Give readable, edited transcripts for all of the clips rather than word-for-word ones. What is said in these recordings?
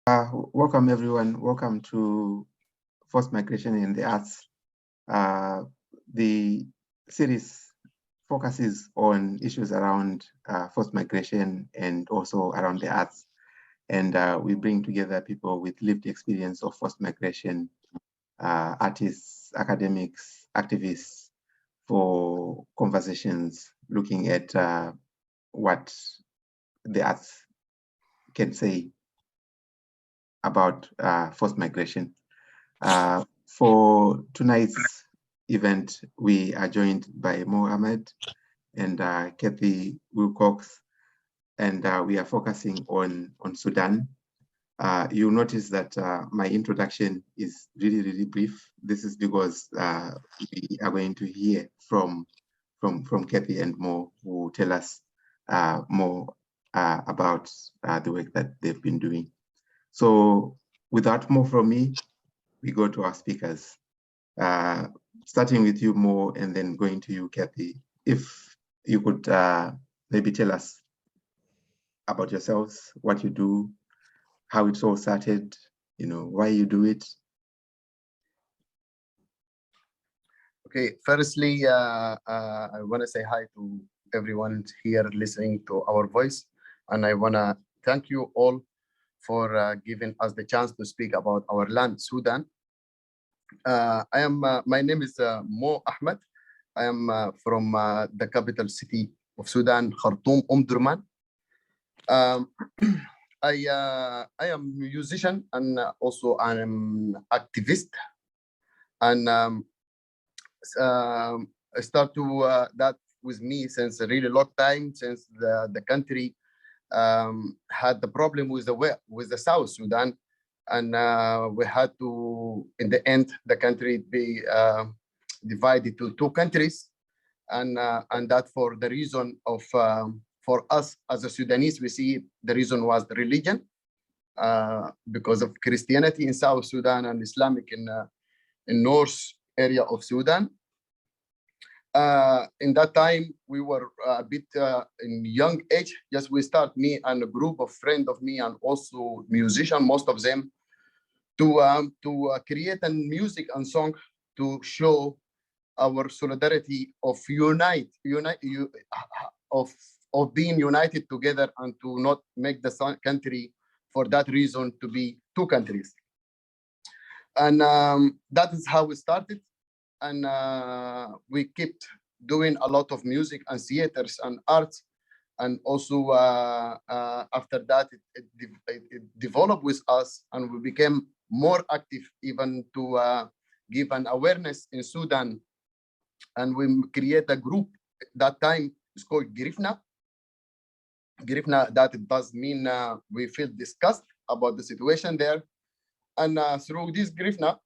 Welcome everyone. Welcome to Forced Migration in the Arts. The series focuses on issues around forced migration and also around the arts. And we bring together people with lived experience of forced migration, artists, academics, activists, for conversations looking at what the arts can say about forced migration. For tonight's event, we are joined by Mohanad Ahmed and Cathy Wilcock, and we are focusing on Sudan. You'll notice that my introduction is really brief. This is because we are going to hear from Cathy and Mo, who will tell us more about the work that they've been doing. So without more from me, we go to our speakers, starting with you, Mo, and then going to you, Cathy. If you could maybe tell us about yourselves, what you do, how it's all started, why you do it. Okay, firstly, I want to say hi to everyone here listening to our voice, and I want to thank you all for giving us the chance to speak about our land, Sudan. My name is Mo Ahmed. I am from the capital city of Sudan, Khartoum, Durman. I am a musician and also I am an activist. And I start to that with me since a really long time, since the country had the problem with the South Sudan, and we had to, in the end, the country be divided to two countries, and that for the reason of for us as a Sudanese, we see the reason was the religion, because of Christianity in South Sudan and Islamic in North area of Sudan. In that time, we were a bit in young age. Just we start, me and a group of friends of me, and also musicians, most of them, to create a music and song to show our solidarity of of being united together, and to not make the country for that reason to be two countries. And that is how we started. And we kept doing a lot of music and theaters and arts, and also after that it developed with us, and we became more active, even to give an awareness in Sudan. And we create a group that time. It's called Girifna. Girifna, that it does mean we feel disgust about the situation there, and through this Girifna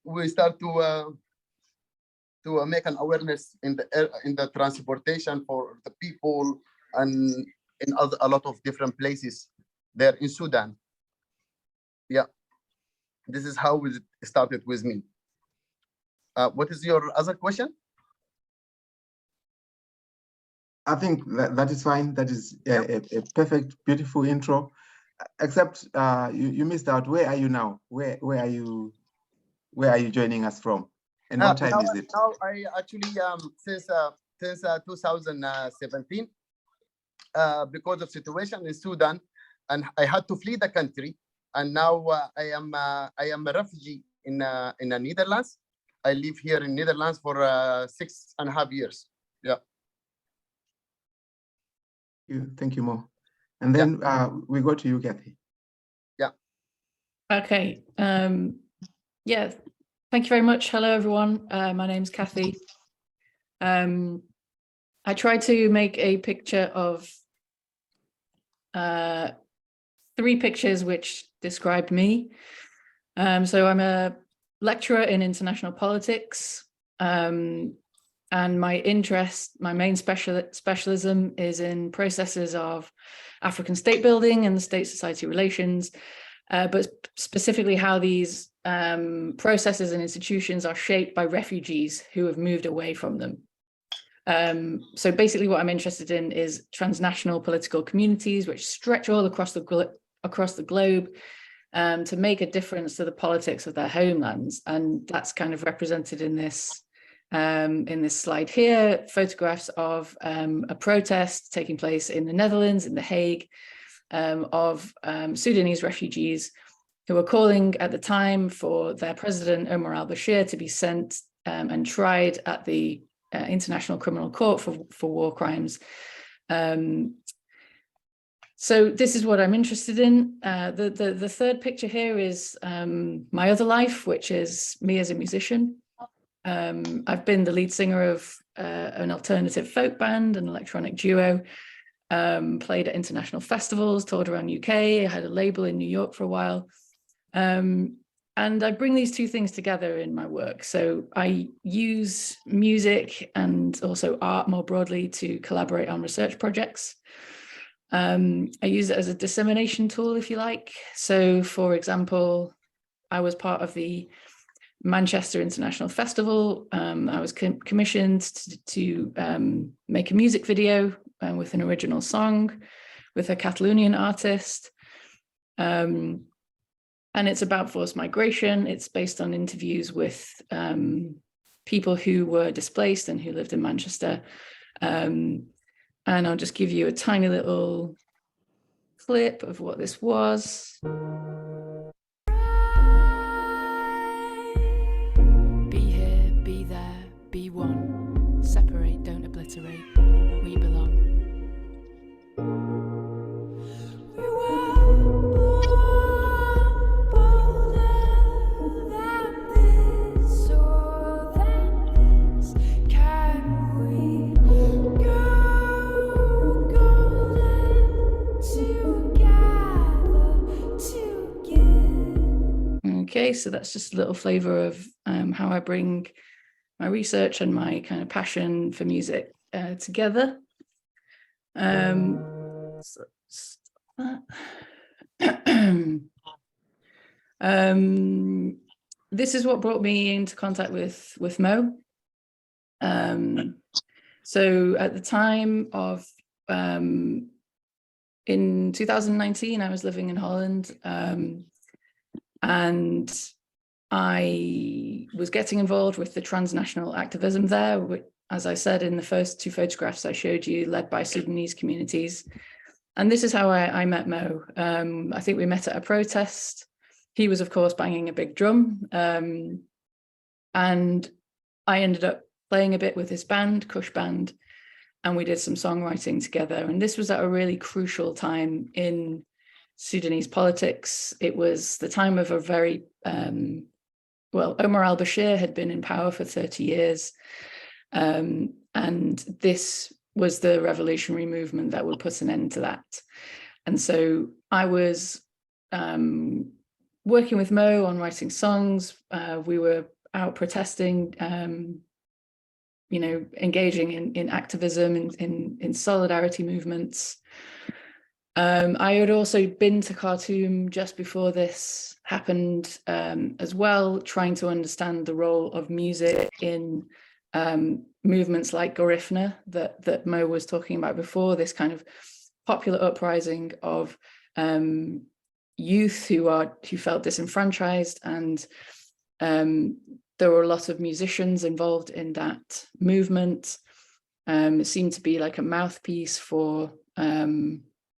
we start to make an awareness in the transportation for the people, and in a lot of different places there in Sudan. Yeah, this is how it started with me. What is your other question? I think that is fine. That is a perfect, beautiful intro. Except you missed out. Where are you now? Where are you joining us from? And what time is it? Now I actually since 2017, because of situation in Sudan, and I had to flee the country, and now I am a refugee in the Netherlands. I live here in Netherlands for 6.5 years. Yeah. Thank you, Mo. And then we go to you, Cathy. Yeah. Okay. Yeah. Thank you very much. Hello, everyone. My name's Cathy. I tried to make a picture of 3 pictures which described me. So I'm a lecturer in international politics, and my main specialism is in processes of African state building and state-society relations, but specifically how these processes and institutions are shaped by refugees who have moved away from them. So basically what I'm interested in is transnational political communities which stretch all across the globe, to make a difference to the politics of their homelands. And that's kind of represented in this slide here, photographs of a protest taking place in the Netherlands, in The Hague, of Sudanese refugees who were calling at the time for their president, Omar al-Bashir, to be sent and tried at the International Criminal Court for war crimes. So this is what I'm interested in. The third picture here is my other life, which is me as a musician. I've been the lead singer of an alternative folk band, an electronic duo, played at international festivals, toured around UK, I had a label in New York for a while. And I bring these two things together in my work. So I use music and also art more broadly to collaborate on research projects. I use it as a dissemination tool, if you like. So, for example, I was part of the Manchester International Festival. I was commissioned to make a music video with an original song with a Catalonian artist. And it's about forced migration. It's based on interviews with people who were displaced and who lived in Manchester. And I'll just give you a tiny little clip of what this was. Be here, be there, be one. Separate, don't obliterate. We belong. We were born bolder than this or than this. Can we go golden together? Okay, so that's just a little flavor of how I bring my research and my kind of passion for music together. So this is what brought me into contact with Mo. So at the time of in 2019, I was living in Holland, and I was getting involved with the transnational activism there, which, as I said in the first two photographs I showed you, led by Sudanese communities. And this is how I met Mo. I think we met at a protest. He was, of course, banging a big drum. And I ended up playing a bit with his band, Kush Band, and we did some songwriting together. And this was at a really crucial time in Sudanese politics. It was the time of a very, well, Omar al-Bashir had been in power for 30 years. And this was the revolutionary movement that would put an end to that. And so I was working with Mo on writing songs. We were out protesting, you know, engaging in activism, in solidarity movements. I had also been to Khartoum just before this happened as well, trying to understand the role of music in movements like Garifna that Mo was talking about before, this kind of popular uprising of youth who felt disenfranchised, and there were a lot of musicians involved in that movement. It seemed to be like a mouthpiece for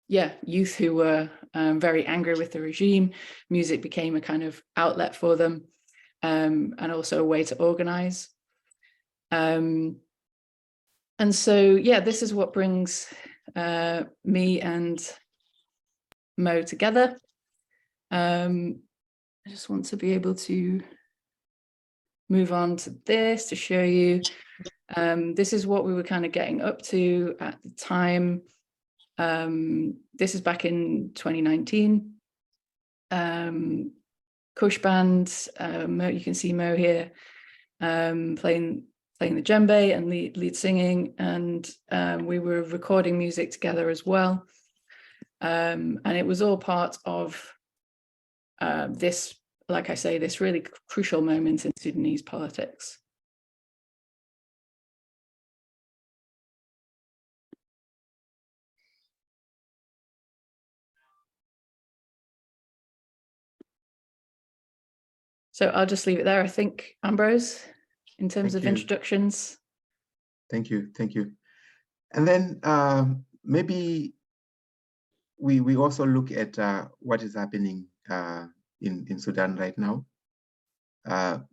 youth who were very angry with the regime. Music became a kind of outlet for them, and also a way to organize. And so, yeah, this is what brings me and Mo together. I just want to be able to move on to this to show you. This is what we were kind of getting up to at the time. This is back in 2019. Kush Band, Mo, you can see Mo here playing the djembe and lead singing, and we were recording music together as well. And it was all part of this, like I say, this really crucial moment in Sudanese politics. So I'll just leave it there, I think, Ambrose, in terms Thank of you. introductions. Thank you. Thank you. And then maybe we also look at what is happening in Sudan right now.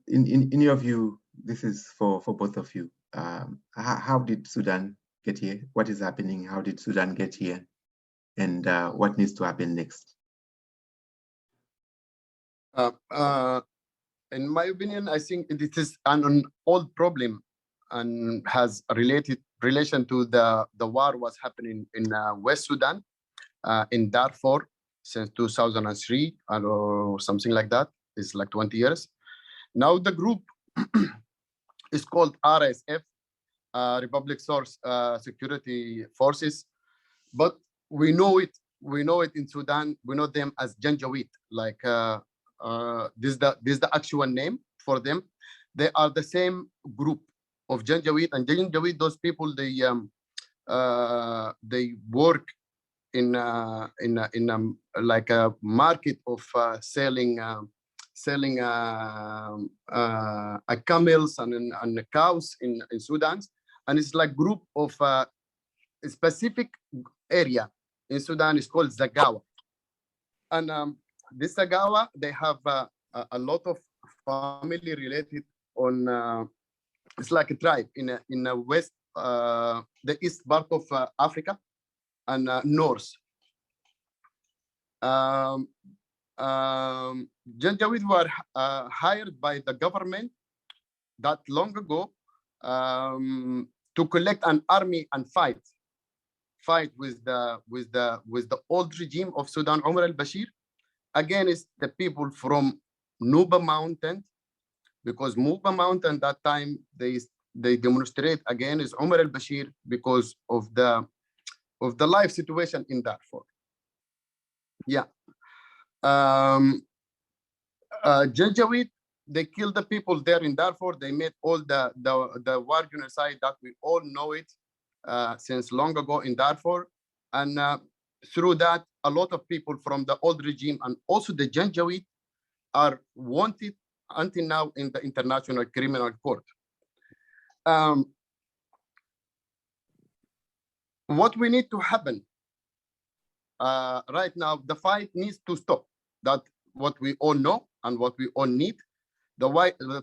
In your view, this is for both of you. How did Sudan get here? What is happening? How did Sudan get here? And what needs to happen next? In my opinion, I think it is an old problem and has a relation to the war was happening in West Sudan, in Darfur since 2003 or something like that. It's like 20 years. Now the group is called RSF, Republic Source Security Forces, but we know it in Sudan. We know them as Janjaweed. Like this is the actual name for them. They are the same group of Janjaweed, and Janjaweed, those people, they work in like a market of selling camels and cows in Sudan, and it's like group of a specific area in Sudan is called Zagawa, and this Zagawa, they have a lot of family related on. It's like a tribe in the west, the east part of Africa, and north. Janjaweed were hired by the government that long ago to collect an army and fight with the old regime of Sudan, Omar al-Bashir, against the people from Nuba Mountain, because Nuba Mountain that time they demonstrate against Omar al-Bashir because of the life situation in Darfur. Yeah. Janjaweed, they killed the people there in Darfur. They made all the war genocide that we all know it since long ago in Darfur. And through that, a lot of people from the old regime and also the Janjaweed are wanted until now in the International Criminal Court. What we need to happen right now, the fight needs to stop. That's what we all know and what we all need. The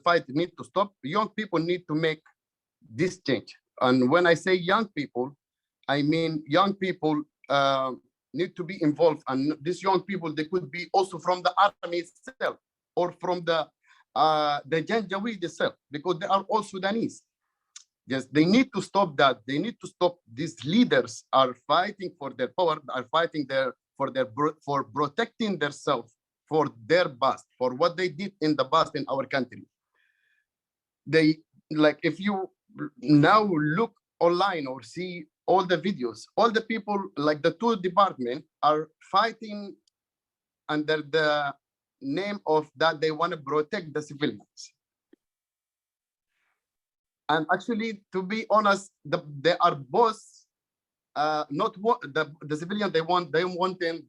fight needs to stop. Young people need to make this change. And when I say young people, I mean young people need to be involved. And these young people, they could be also from the army itself or from the Janjaweed itself, because they are all Sudanese. Yes, they need to stop that. They need to stop. These leaders are fighting for their power, are fighting for protecting themselves, for their past, for what they did in the past in our country. They, like, if you now look online or see all the videos, all the people, like the two departments, are fighting under the name of that they want to protect the civilians. And actually, to be honest, they are both not what the civilian they want them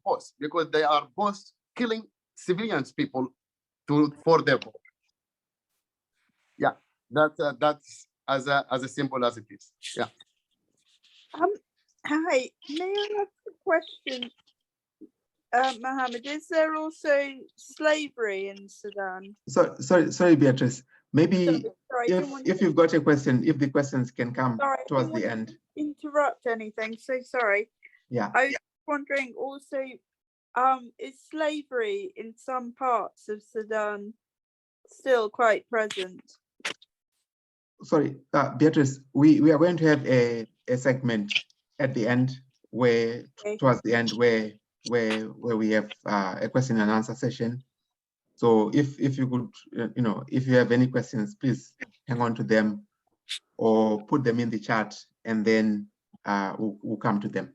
both, because they are both killing civilians people for their vote. Yeah, that's as simple as it is. Yeah. Hi, may I ask a question, Mohammed? Is there also slavery in Sudan? Sorry, Beatrice. Maybe sorry, if you've got a question, if the questions can come towards the end. Interrupt anything, so sorry. Yeah. I was wondering also, is slavery in some parts of Sudan still quite present? Sorry, Beatrice, we are going to have a segment at the end where, towards the end, where we have a question and answer session. So if you could, if you have any questions, please hang on to them or put them in the chat, and then we'll come to them.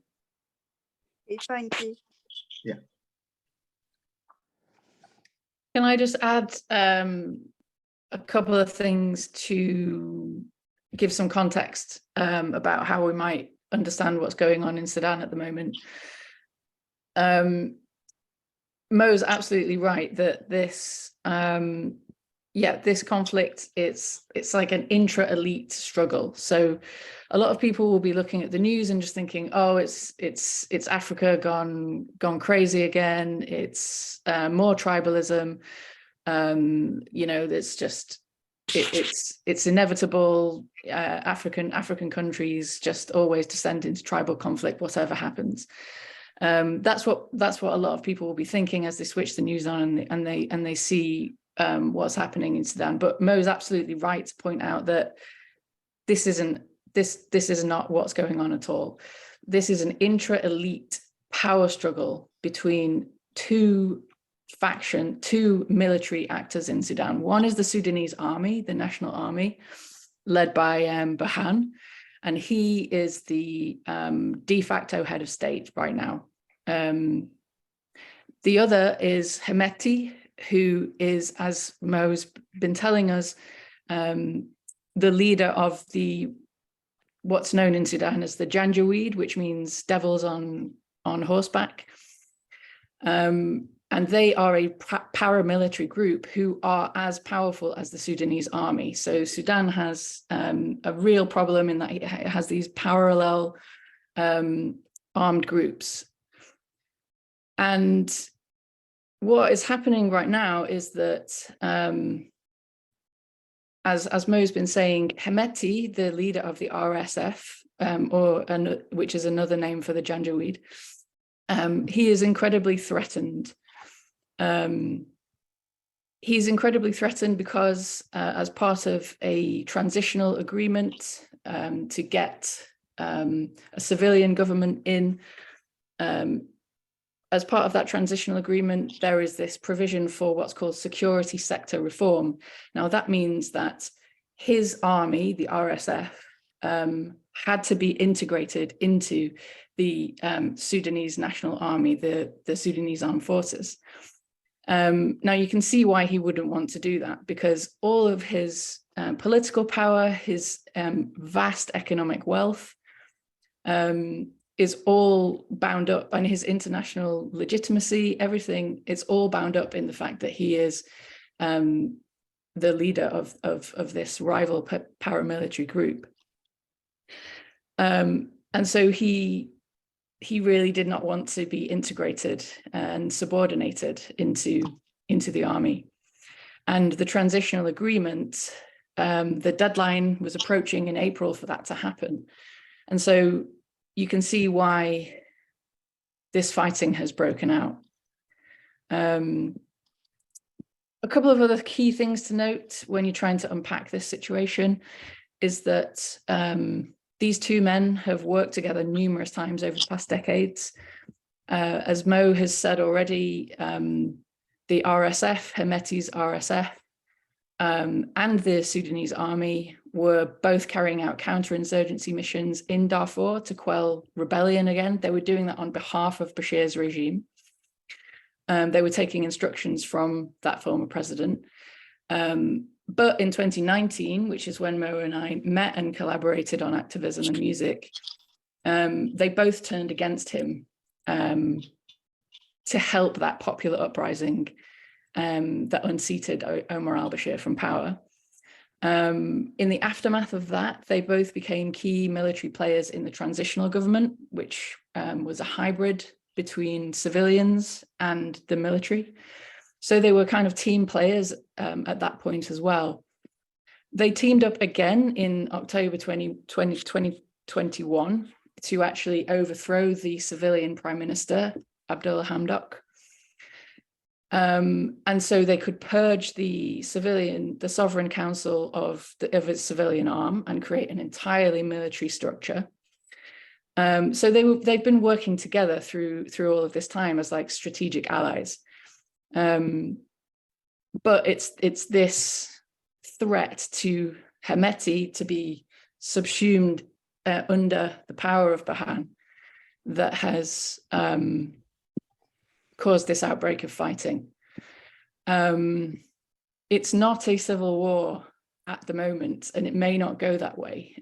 Okay, thank you. Yeah. Can I just add a couple of things to give some context about how we might understand what's going on in Sudan at the moment? Mo's absolutely right that this yeah, this conflict, it's like an intra-elite struggle. So a lot of people will be looking at the news and just thinking, oh, it's Africa gone crazy again. It's more tribalism. You know, there's just it's inevitable. African countries just always descend into tribal conflict, whatever happens. That's what a lot of people will be thinking as they switch the news on and they see what's happening in Sudan. But Mo's absolutely right to point out that this is not what's going on at all. This is an intra-elite power struggle between two military actors in Sudan. One is the Sudanese army, the national army, led by Burhan, and he is the de facto head of state right now. The other is Hemeti, who is, as Mo's been telling us, the leader of what's known in Sudan as the Janjaweed, which means devils on horseback. And they are a paramilitary group who are as powerful as the Sudanese army. So Sudan has a real problem in that it has these parallel armed groups. And what is happening right now is that, as Mo's been saying, Hemeti, the leader of the RSF, which is another name for the Janjaweed, he is incredibly threatened. He's incredibly threatened because as part of a transitional agreement to get a civilian government in, as part of that transitional agreement, there is this provision for what's called security sector reform. Now, that means that his army, the RSF, had to be integrated into the Sudanese National Army, the Sudanese Armed Forces. Now, you can see why he wouldn't want to do that, because all of his political power, his vast economic wealth, is all bound up, and his international legitimacy, everything, it's all bound up in the fact that he is the leader of this rival paramilitary group. And so he really did not want to be integrated and subordinated into the army. And the transitional agreement, the deadline was approaching in April for that to happen. And so you can see why this fighting has broken out. A couple of other key things to note when you're trying to unpack this situation is that these two men have worked together numerous times over the past decades. As Mo has said already, the RSF, Hemeti's RSF, and the Sudanese army were both carrying out counterinsurgency missions in Darfur to quell rebellion again. They were doing that on behalf of Bashir's regime. They were taking instructions from that former president. But in 2019, which is when Mo and I met and collaborated on activism and music, they both turned against him to help that popular uprising that unseated Omar al-Bashir from power. In the aftermath of that, they both became key military players in the transitional government, which was a hybrid between civilians and the military. So they were kind of team players at that point as well. They teamed up again in October 2021 to actually overthrow the civilian prime minister, Abdullah Hamdok. And so they could purge the sovereign council of its civilian arm and create an entirely military structure. So they've been working together through all of this time as like strategic allies. But it's this threat to Hemeti to be subsumed under the power of Burhan that has caused this outbreak of fighting. It's not a civil war at the moment, and it may not go that way,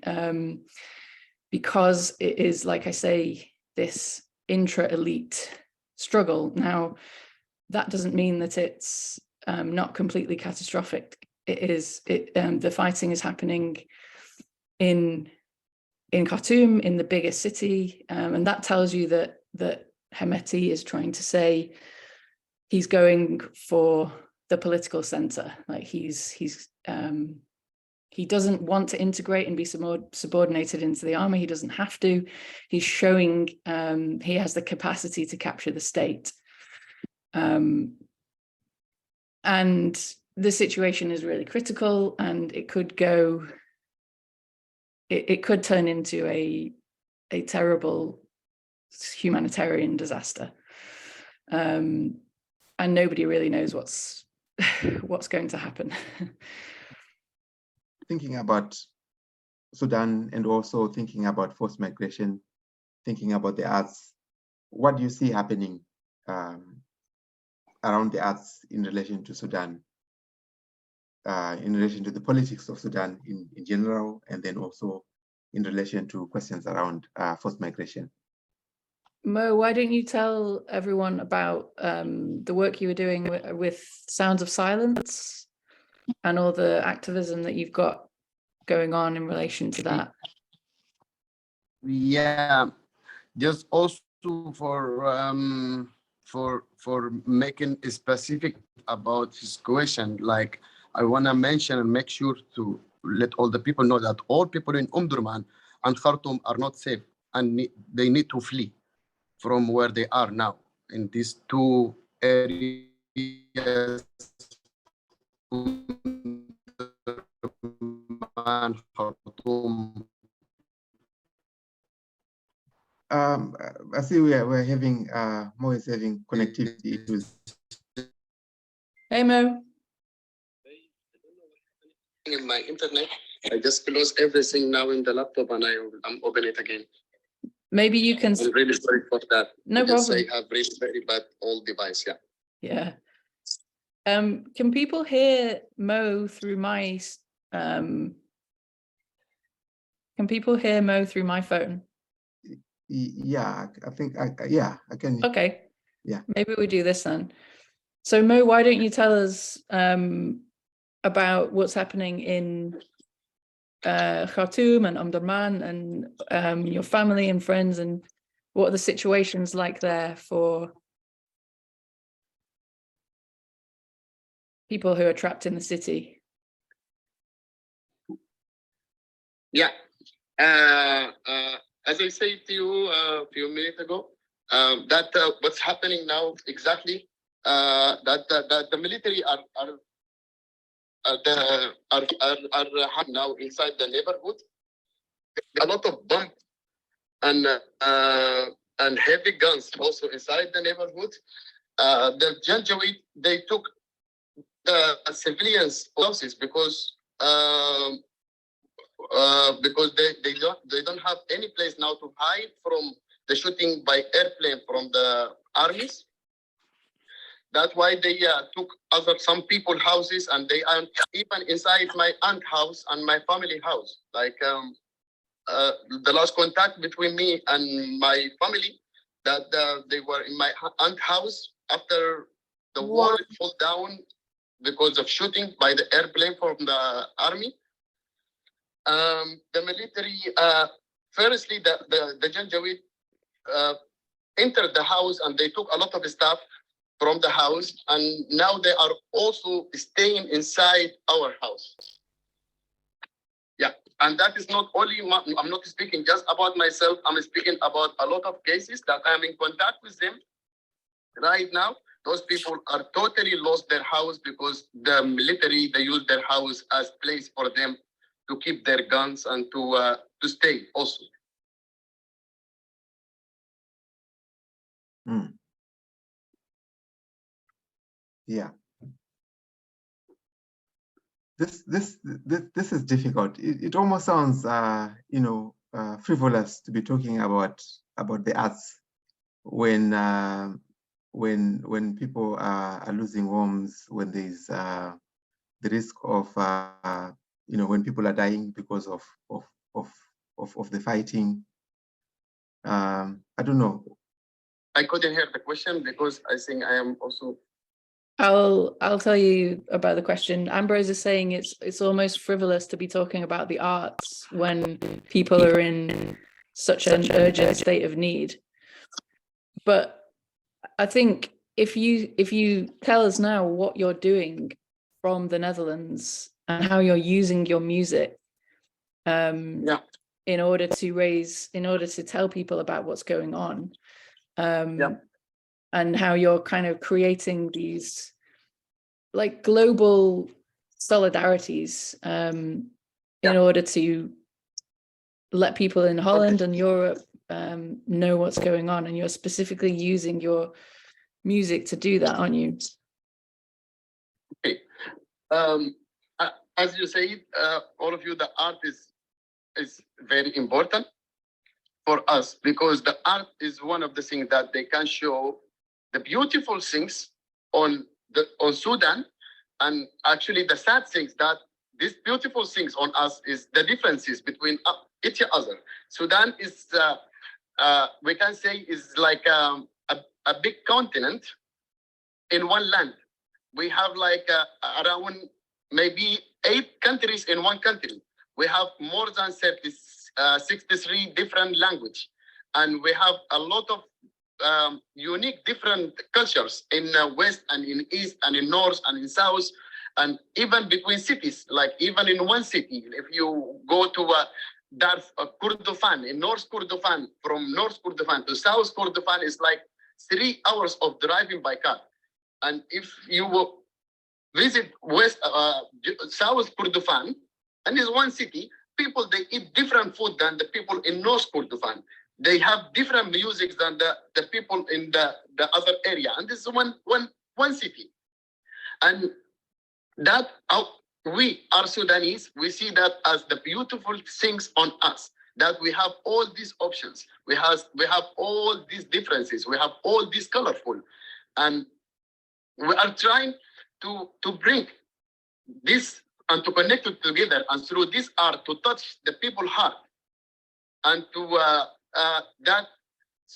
because it is, like I say, this intra-elite struggle. Now, that doesn't mean that it's not completely catastrophic the fighting is happening in Khartoum, in the biggest city, and that tells you that Hemeti is trying to say he's going for the political center. Like he doesn't want to integrate and be subordinated into the army. He doesn't have to. He's showing he has the capacity to capture the state. And the situation is really critical, and it could go. It could turn into a terrible humanitarian disaster, and nobody really knows what's going to happen. Thinking about Sudan and also thinking about forced migration, thinking about the arts, what do you see happening around the arts in relation to Sudan, in relation to the politics of Sudan in general, and then also in relation to questions around forced migration? Mo, why don't you tell everyone about the work you were doing with Sounds of Silence and all the activism that you've got going on in relation to that? Yeah, just also for making it specific about his question, like I want to mention and make sure to let all the people know that all people in Omdurman and Khartoum are not safe, and they need to flee from where they are now in these two areas. Khartoum. I see we're having Mo is having connectivity issues. Hey Mo. In my internet, I just close everything now in the laptop and I'm open it again. Maybe you can. I'm really sorry for that. No problem. I have really very bad old device. Yeah. Yeah. Can people hear Mo through my? Can people hear Mo through my phone? Yeah, I think I can. Okay. Yeah. Maybe we do this then. So Mo, why don't you tell us about what's happening in Khartoum and Omdurman and your family and friends, and what are the situations like there for people who are trapped in the city? Yeah. As I said to you a few minutes ago, that what's happening now exactly, that the military are now inside the neighborhood. A lot of bomb and heavy guns also inside the neighborhood. The Janjaweed, they took the civilians' houses because they don't have any place now to hide from the shooting by airplane from the armies. That's why they took some people's houses, and they are even inside my aunt house and my family house. Like the last contact between me and my family, that they were in my aunt house after the wall fell down because of shooting by the airplane from the army. The military, firstly, the Janjaweed entered the house and they took a lot of stuff from the house, and now they are also staying inside our house. Yeah, and that is not only, I'm not speaking just about myself, I'm speaking about a lot of cases that I'm in contact with them right now. Those people are totally lost their house because the military, they use their house as place for them to keep their guns and to stay also. Mm. Yeah. This is difficult. It almost sounds, frivolous to be talking about the arts when people are losing homes, when there's the risk of when people are dying because of the fighting. I don't know. I couldn't hear the question because I think I am also I'll tell you about the question. Ambrose is saying it's almost frivolous to be talking about the arts when people are in such an urgent state of need. But I think if you tell us now what you're doing from the Netherlands and how you're using your music in order to tell people about what's going on, and how you're kind of creating these like global solidarities in order to let people in Holland and Europe know what's going on, and you're specifically using your music to do that, aren't you? Okay. As you say, all of you, the art is very important for us, because the art is one of the things that they can show the beautiful things on Sudan, and actually the sad things that these beautiful things on us is the differences between each other. Sudan is, we can say, is like a big continent in one land. We have like around maybe 8 countries in one country. We have more than 63 different languages, and we have a lot of unique different cultures in west and in east and in north and in south, and even between cities. Like even in one city, if you go to Kordofan, in North Kordofan, from North Kordofan to South Kordofan is like 3 hours of driving by car. And if you visit South Kordofan, and it's one city, people, they eat different food than the people in North Kordofan. They have different music than the people in the other area. And this is one city. And that we are Sudanese, we see that as the beautiful things on us, that we have all these options. We have all these differences. We have all these colorful. And we are trying to bring this and to connect it together, and through this art to touch the people's heart, and to that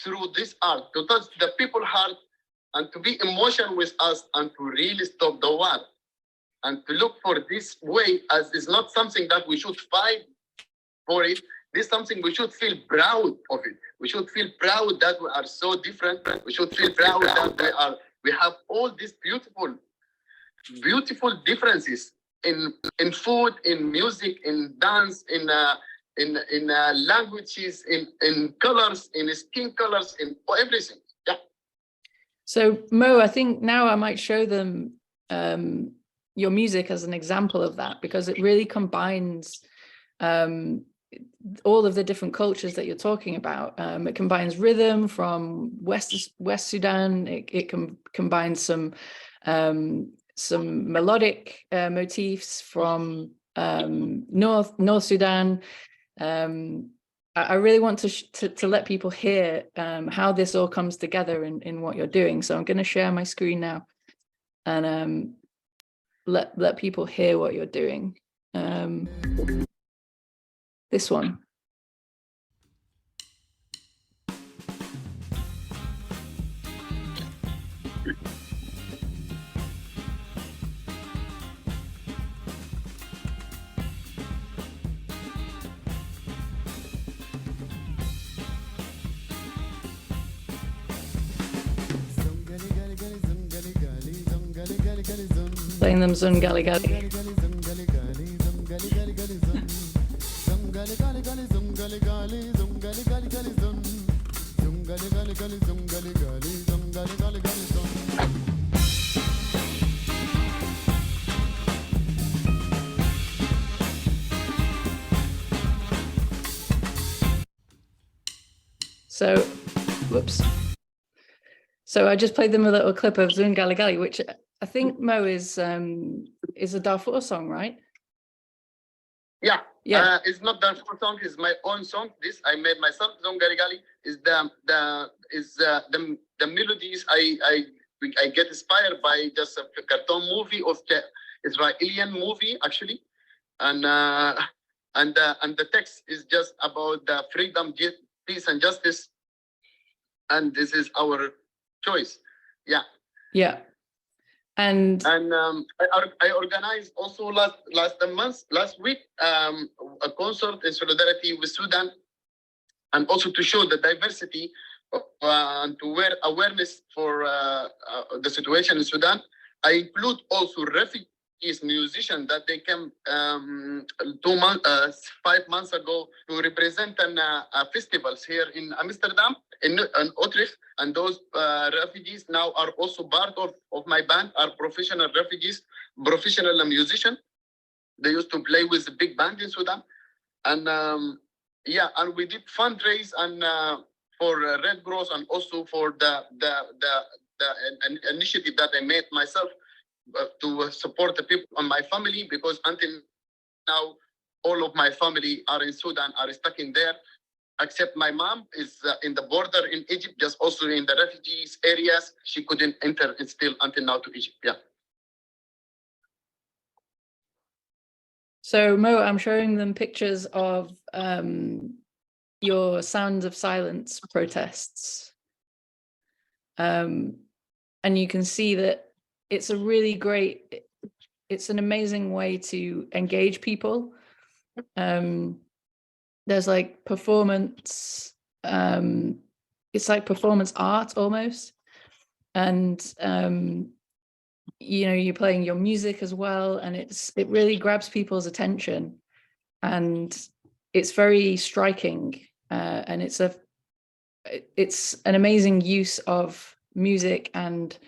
through this art to touch the people's heart, and to be emotional with us, and to really stop the war, and to look for this way as is not something that we should fight for it. This is something we should feel proud of it. We should feel proud that we are so different. We should feel proud that we have all these beautiful differences in food, in music, in dance, in languages, in colors, in skin colors, in everything. Yeah. So Mo, I think now I might show them your music as an example of that, because it really combines all of the different cultures that you're talking about. It combines rhythm from West Sudan. It combines some melodic motifs from North Sudan. I really want to let people hear how this all comes together in what you're doing. So I'm going to share my screen now and let people hear what you're doing. This one. Playing them Zun Gali Gali. So, whoops. So I just played them a little clip of Zun Gali Gali, which I think Mo is a Darfur song, right? Yeah. Yeah. It's not Darfur song. It's my own song. This I made myself. Zun Gali Gali is the melodies I get inspired by just a Khartoum movie of the Israeli movie actually, and the text is just about the freedom, peace, and justice, and this is our choice. Yeah. Yeah. And I organized also last week a concert in solidarity with Sudan, and also to show the diversity and to wear awareness for the situation in Sudan. I include also refugees, musicians that they came 5 months ago to represent festivals here in Amsterdam, in Utrecht, and those refugees now are also part of my band, are professional refugees, professional musicians. They used to play with the big band in Sudan. And and we did fundraise and for Red Cross, and also for the initiative that I made myself to support the people and my family, because until now, all of my family are in Sudan, are stuck in there, except my mom is in the border in Egypt, just also in the refugees areas. She couldn't enter still until now to Egypt. Yeah. so Mo, I'm showing them pictures of your Sounds of Silence protests. And you can see that it's a really great, it's an amazing way to engage people. There's like performance, it's like performance art almost. And, you know, you're playing your music as well, and it really grabs people's attention, and it's very striking. And it's an amazing use of music and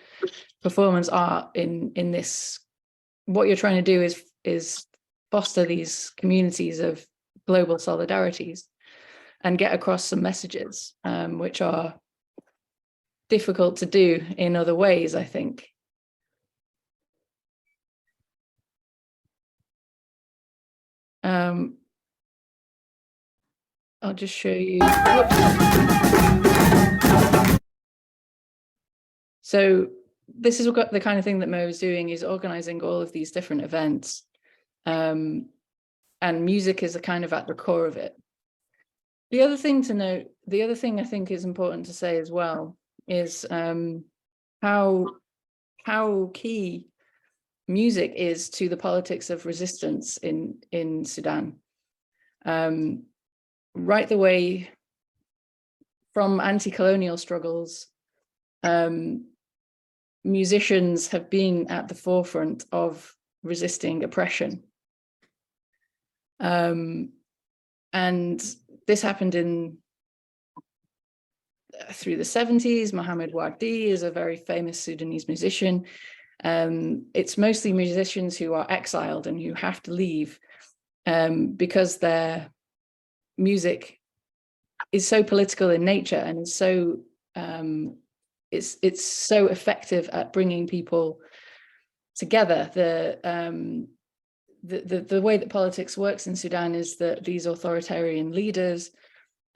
performance art in this. What you're trying to do is foster these communities of global solidarities and get across some messages, which are difficult to do in other ways, I think. I'll just show you. So this is the kind of thing that Mo is doing, is organizing all of these different events. And music is kind of at the core of it. The other thing to note, the other thing I think is important to say as well, is how key music is to the politics of resistance in Sudan. Right the way from anti-colonial struggles, musicians have been at the forefront of resisting oppression. And this happened through the 70s. Mohammed Wagdi is a very famous Sudanese musician. It's mostly musicians who are exiled and who have to leave because their music is so political in nature, and is so it's so effective at bringing people together. The way that politics works in Sudan is that these authoritarian leaders,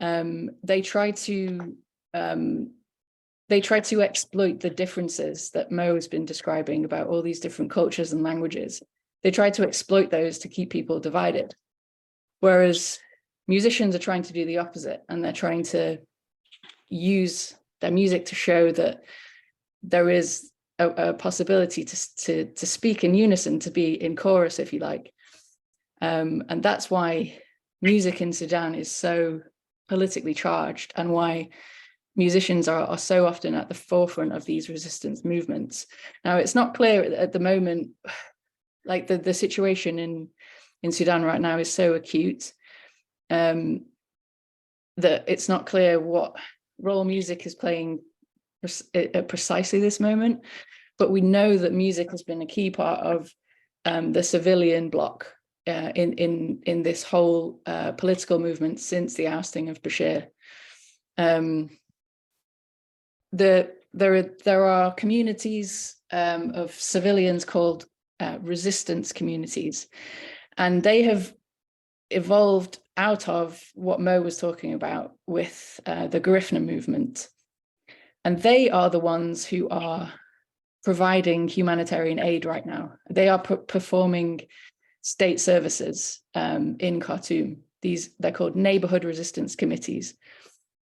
they try to exploit the differences that Mo has been describing about all these different cultures and languages. They try to exploit those to keep people divided. Whereas musicians are trying to do the opposite, and they're trying to use their music to show that there is a possibility to speak in unison, to be in chorus, if you like. And that's why music in Sudan is so politically charged, and why musicians are so often at the forefront of these resistance movements. Now, it's not clear at the moment, like the situation in Sudan right now is so acute, that it's not clear what role music is playing at precisely this moment. But we know that music has been a key part of the civilian bloc in this whole political movement since the ousting of Bashir. There are communities of civilians called resistance communities, and they have evolved out of what Mo was talking about with the Garifuna movement. And they are the ones who are providing humanitarian aid right now. They are performing state services in Khartoum. They're called neighborhood resistance committees.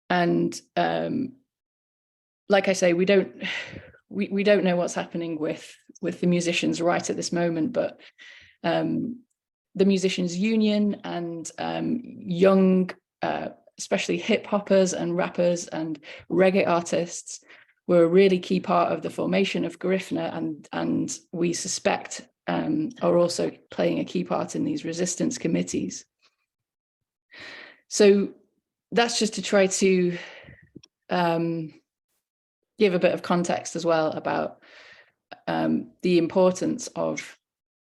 And like I say, we don't we don't know what's happening with the musicians right at this moment, but the Musicians Union and young, especially hip hoppers and rappers and reggae artists were a really key part of the formation of Garifuna, and we suspect are also playing a key part in these resistance committees. So that's just to try to give a bit of context as well about the importance of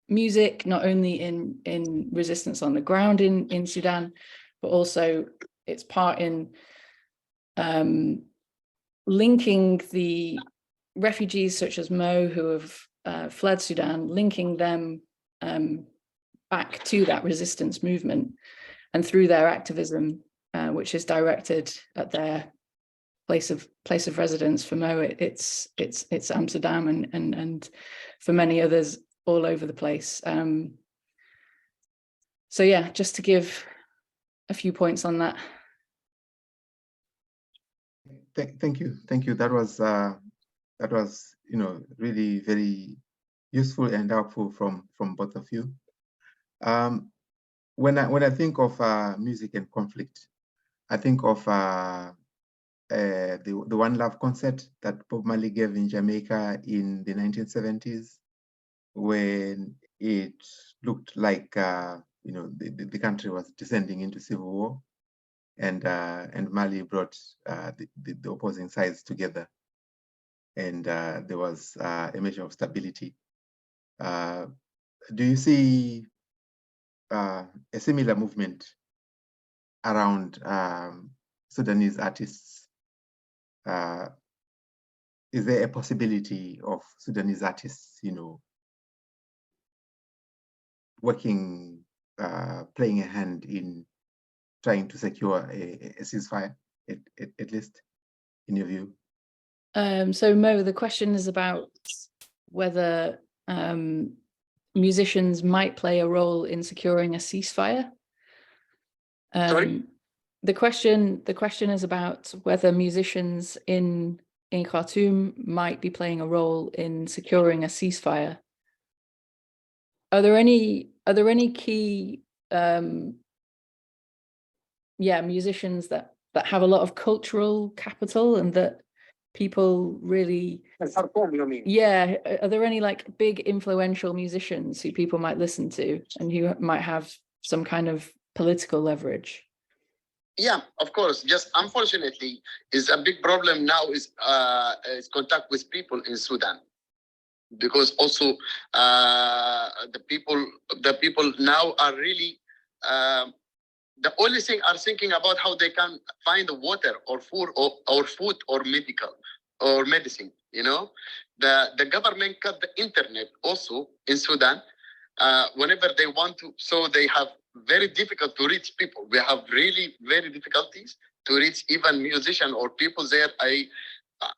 music, not only in resistance on the ground in Sudan, but also its part in linking the refugees such as Mo who have fled Sudan, linking them back to that resistance movement, and through their activism, which is directed at their place of residence. For Mo, it's Amsterdam, and for many others all over the place. So yeah, just to give a few points on that. Thank you. That was really very useful and helpful from both of you. When I think of music and conflict, I think of the One Love concert that Bob Marley gave in Jamaica in the 1970s, when it looked like the country was descending into civil war, and Marley brought the opposing sides together, and there was a measure of stability. Do you see a similar movement around Sudanese artists? Is there a possibility of Sudanese artists, working, playing a hand in trying to secure a ceasefire, at least, in your view? So Mo, the question is about whether musicians might play a role in securing a ceasefire. Sorry? The question is about whether musicians in Khartoum might be playing a role in securing a ceasefire. Are there any key musicians that have a lot of cultural capital and that people really, Khartoum, you mean? yeah, are there any like big influential musicians who people might listen to and who might have some kind of political leverage? Yeah, of course. Just unfortunately, is a big problem now is contact with people in Sudan, because also the people now are really the only thing are thinking about how they can find water or food or medical or medicine. The government cut the internet also in Sudan whenever they want to, so they have very difficult to reach people. We have really very difficulties to reach even musicians or people there. I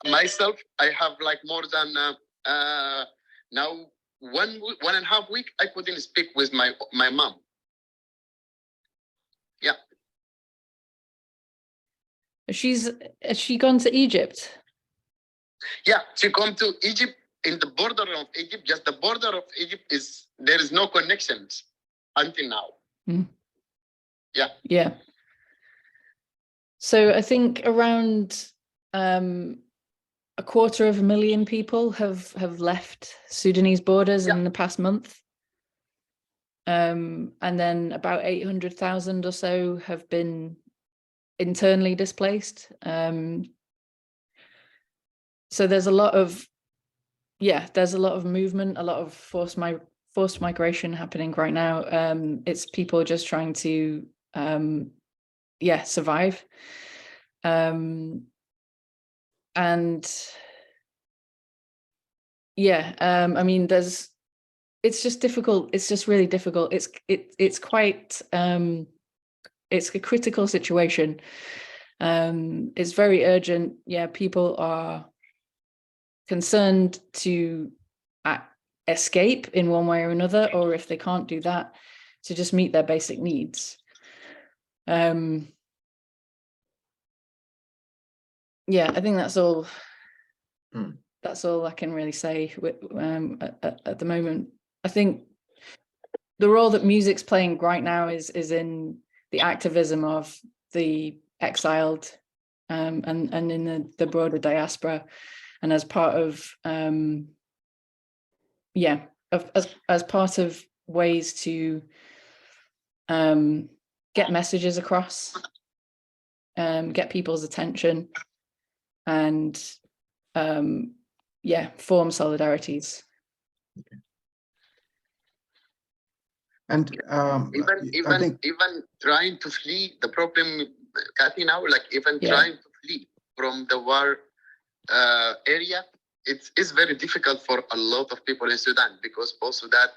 myself have like more than now 1.5 weeks I couldn't speak with my mom. Yeah. Has she gone to Egypt? Yeah, she come to Egypt. In the border of Egypt, just the border of Egypt there is no connections until now. Mm. Yeah. Yeah. So I think around 250,000 people have left Sudanese borders in the past month. And then about 800,000 or so have been internally displaced. So there's a lot of movement, a lot of forced migration happening right now. It's people just trying to survive. I mean, it's just difficult. It's just really difficult. It's quite it's a critical situation. It's very urgent. Yeah, people are concerned to escape in one way or another, or if they can't do that, to just meet their basic needs. I think that's all. that's all I can really say at the moment. I think the role that music's playing right now is in the activism of the exiled and in the broader diaspora, and as part of as part of ways to get messages across, get people's attention, and form solidarities. And even trying to flee the problem, Cathy, now, like even trying to flee from the war area, it's very difficult for a lot of people in Sudan, because also that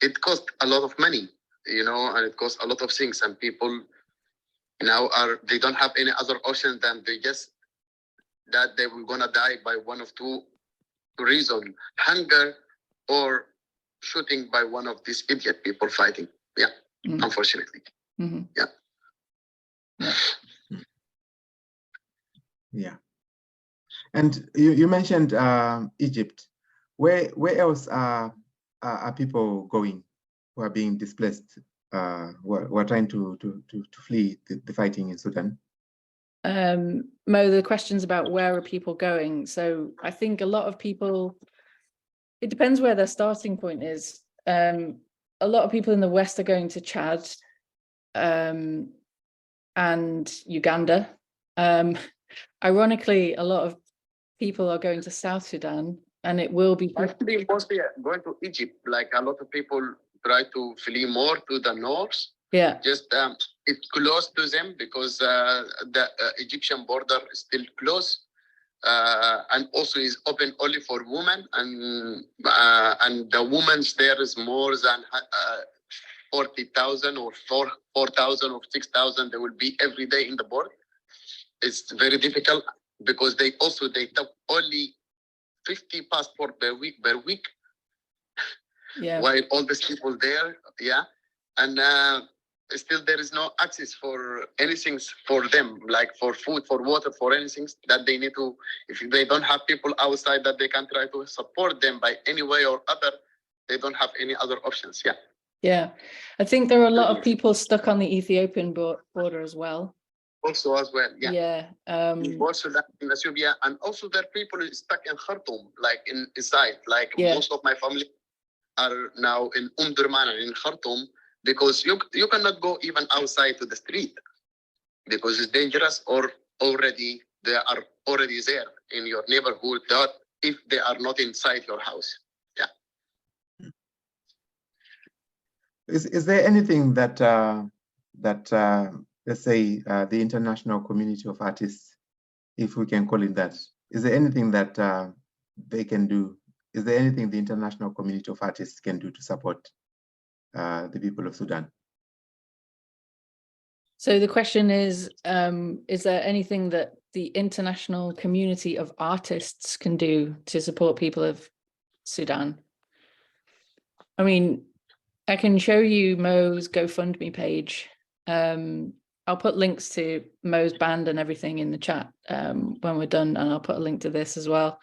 it costs a lot of money, and it costs a lot of things, and people now they don't have any other option than that they were gonna die by one of two reasons: hunger or shooting by one of these idiot people fighting. Unfortunately. Mm-hmm. And you mentioned Egypt. Where else are people going who are being displaced, who are trying to flee the fighting in Sudan? Mo, the question's about where are people going. So I think a lot of people, it depends where their starting point is. A lot of people in the West are going to Chad and Uganda. Ironically, a lot of people are going to South Sudan, and it will be actually mostly going to Egypt. Like a lot of people try to flee more to the north. Yeah. Just it's close to them because the Egyptian border is still close, and also is open only for women, and the women's there is more than 40,000 or 4,000 or 6,000. They will be every day in the border. It's very difficult because they took only 50 passports per week. Yeah. While all these people there, and still there is no access for anything for them, like for food, for water, for anything that they need to. If they don't have people outside that they can try to support them by any way or other, they don't have any other options. Yeah, I think there are a lot of people stuck on the Ethiopian border as well. Also as well, also that in Ethiopia, and also there are people stuck in Khartoum, like inside. Like most of my family are now in Durman and in Khartoum, because you cannot go even outside to the street because it's dangerous, or they are already there in your neighborhood, that if they are not inside your house. Is there anything that let's say the international community of artists, if we can call it that, is there anything that they can do? Is there anything the international community of artists can do to support the people of Sudan? So the question is there anything that the international community of artists can do to support people of Sudan? I mean, I can show you Mo's GoFundMe page. I'll put links to Mo's band and everything in the chat when we're done, and I'll put a link to this as well.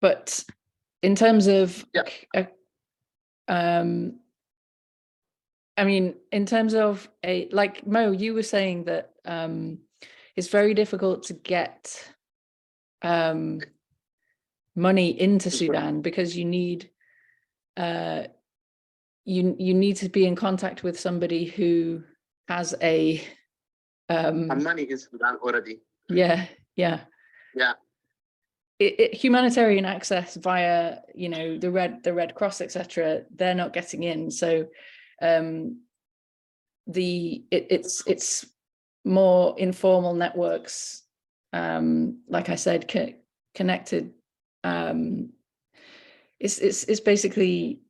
But in terms of, I mean, in terms of like Mo, you were saying that it's very difficult to get money into Sudan because you need you need to be in contact with somebody who has a money in Sudan already. Humanitarian access via the Red Cross, etc. They're not getting in, so it's more informal networks, like I said, connected. It's basically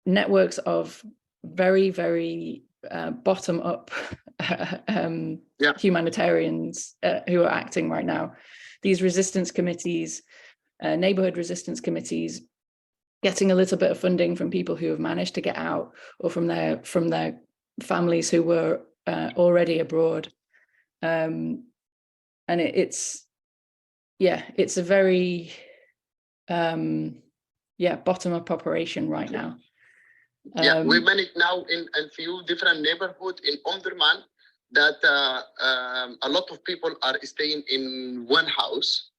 networks of very, very bottom up humanitarians who are acting right now. These resistance committees, neighborhood resistance committees, getting a little bit of funding from people who have managed to get out, or from their families who were already abroad. And it's yeah, it's a very bottom-up operation right now. We manage now in a few different neighborhoods in Omdurman that a lot of people are staying in one house.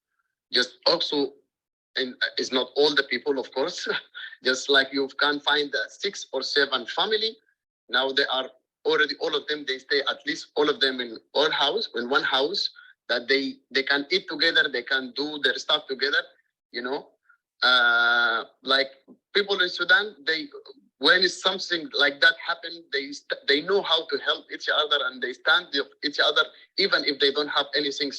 Just also, and it's not all the people, of course. Just like you can find 6 or 7 family. Now they are already all of them. They stay at least all of them in one house. That they can eat together. They can do their stuff together. You know, like people in Sudan, when it's something like that happen, they know how to help each other and they stand with each other, even if they don't have anything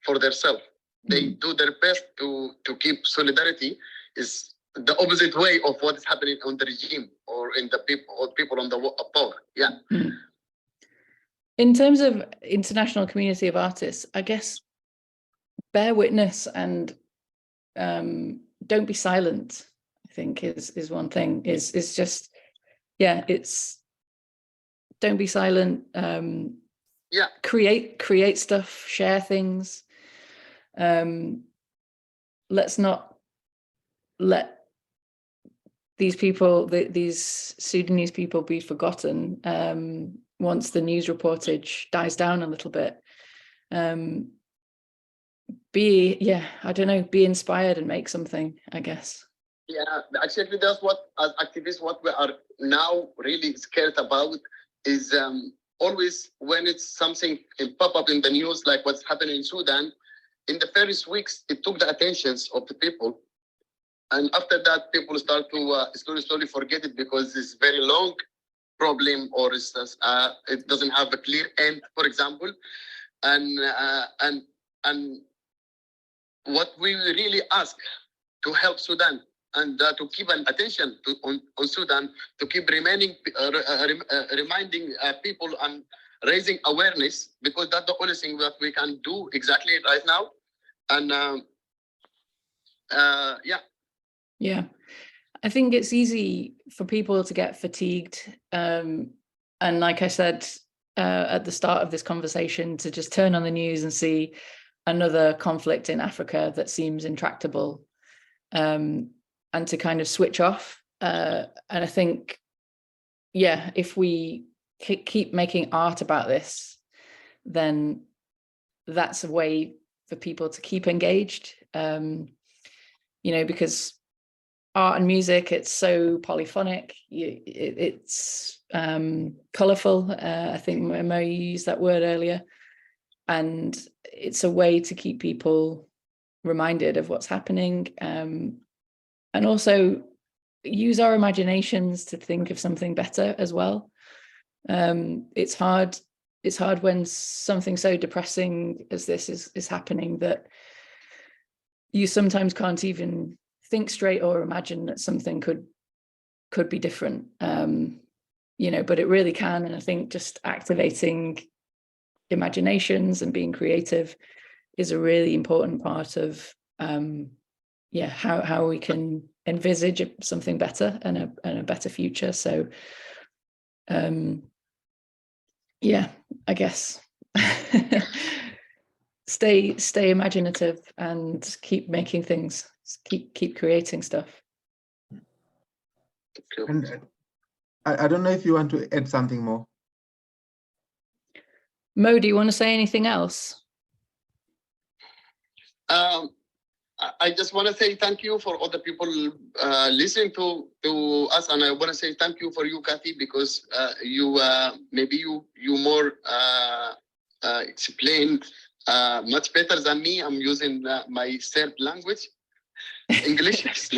for themselves. They do their best to keep solidarity. Is the opposite way of what is happening on the regime or in the people on the power. Yeah. In terms of international community of artists, I guess bear witness and don't be silent, I think is one thing. Is just, it's don't be silent. Create stuff, share things. Let's not let these people, these Sudanese people, be forgotten once the news reportage dies down a little bit. Be inspired and make something, I guess. Yeah, actually that's what, as activists, what we are now really scared about is always when it's something pop up in the news, like what's happening in Sudan, in the first weeks, it took the attentions of the people. And after that, people start to slowly forget it because it's very long problem or it's it doesn't have a clear end, for example. And what we really ask to help Sudan and to keep an attention on Sudan, to keep reminding people and raising awareness, because that's the only thing that we can do exactly right now. And I think it's easy for people to get fatigued. And like I said at the start of this conversation, to just turn on the news and see another conflict in Africa that seems intractable, and to kind of switch off. And I think, if we keep making art about this, then that's a way for people to keep engaged, because art and music, it's so polyphonic, it's colorful. I think Mo, you used that word earlier, and it's a way to keep people reminded of what's happening, and also use our imaginations to think of something better as well. It's hard when something so depressing as this is happening, that you sometimes can't even think straight or imagine that something could be different, but it really can. And I think just activating imaginations and being creative is a really important part of how we can envisage something better and a better future. So I guess stay imaginative and keep making things, keep creating stuff. And I don't know if you want to add something more. Mo, do you want to say anything else? I just want to say thank you for all the people listening to us, and I want to say thank you for you, Cathy, because you more explained much better than me. I'm using my third language, English. It's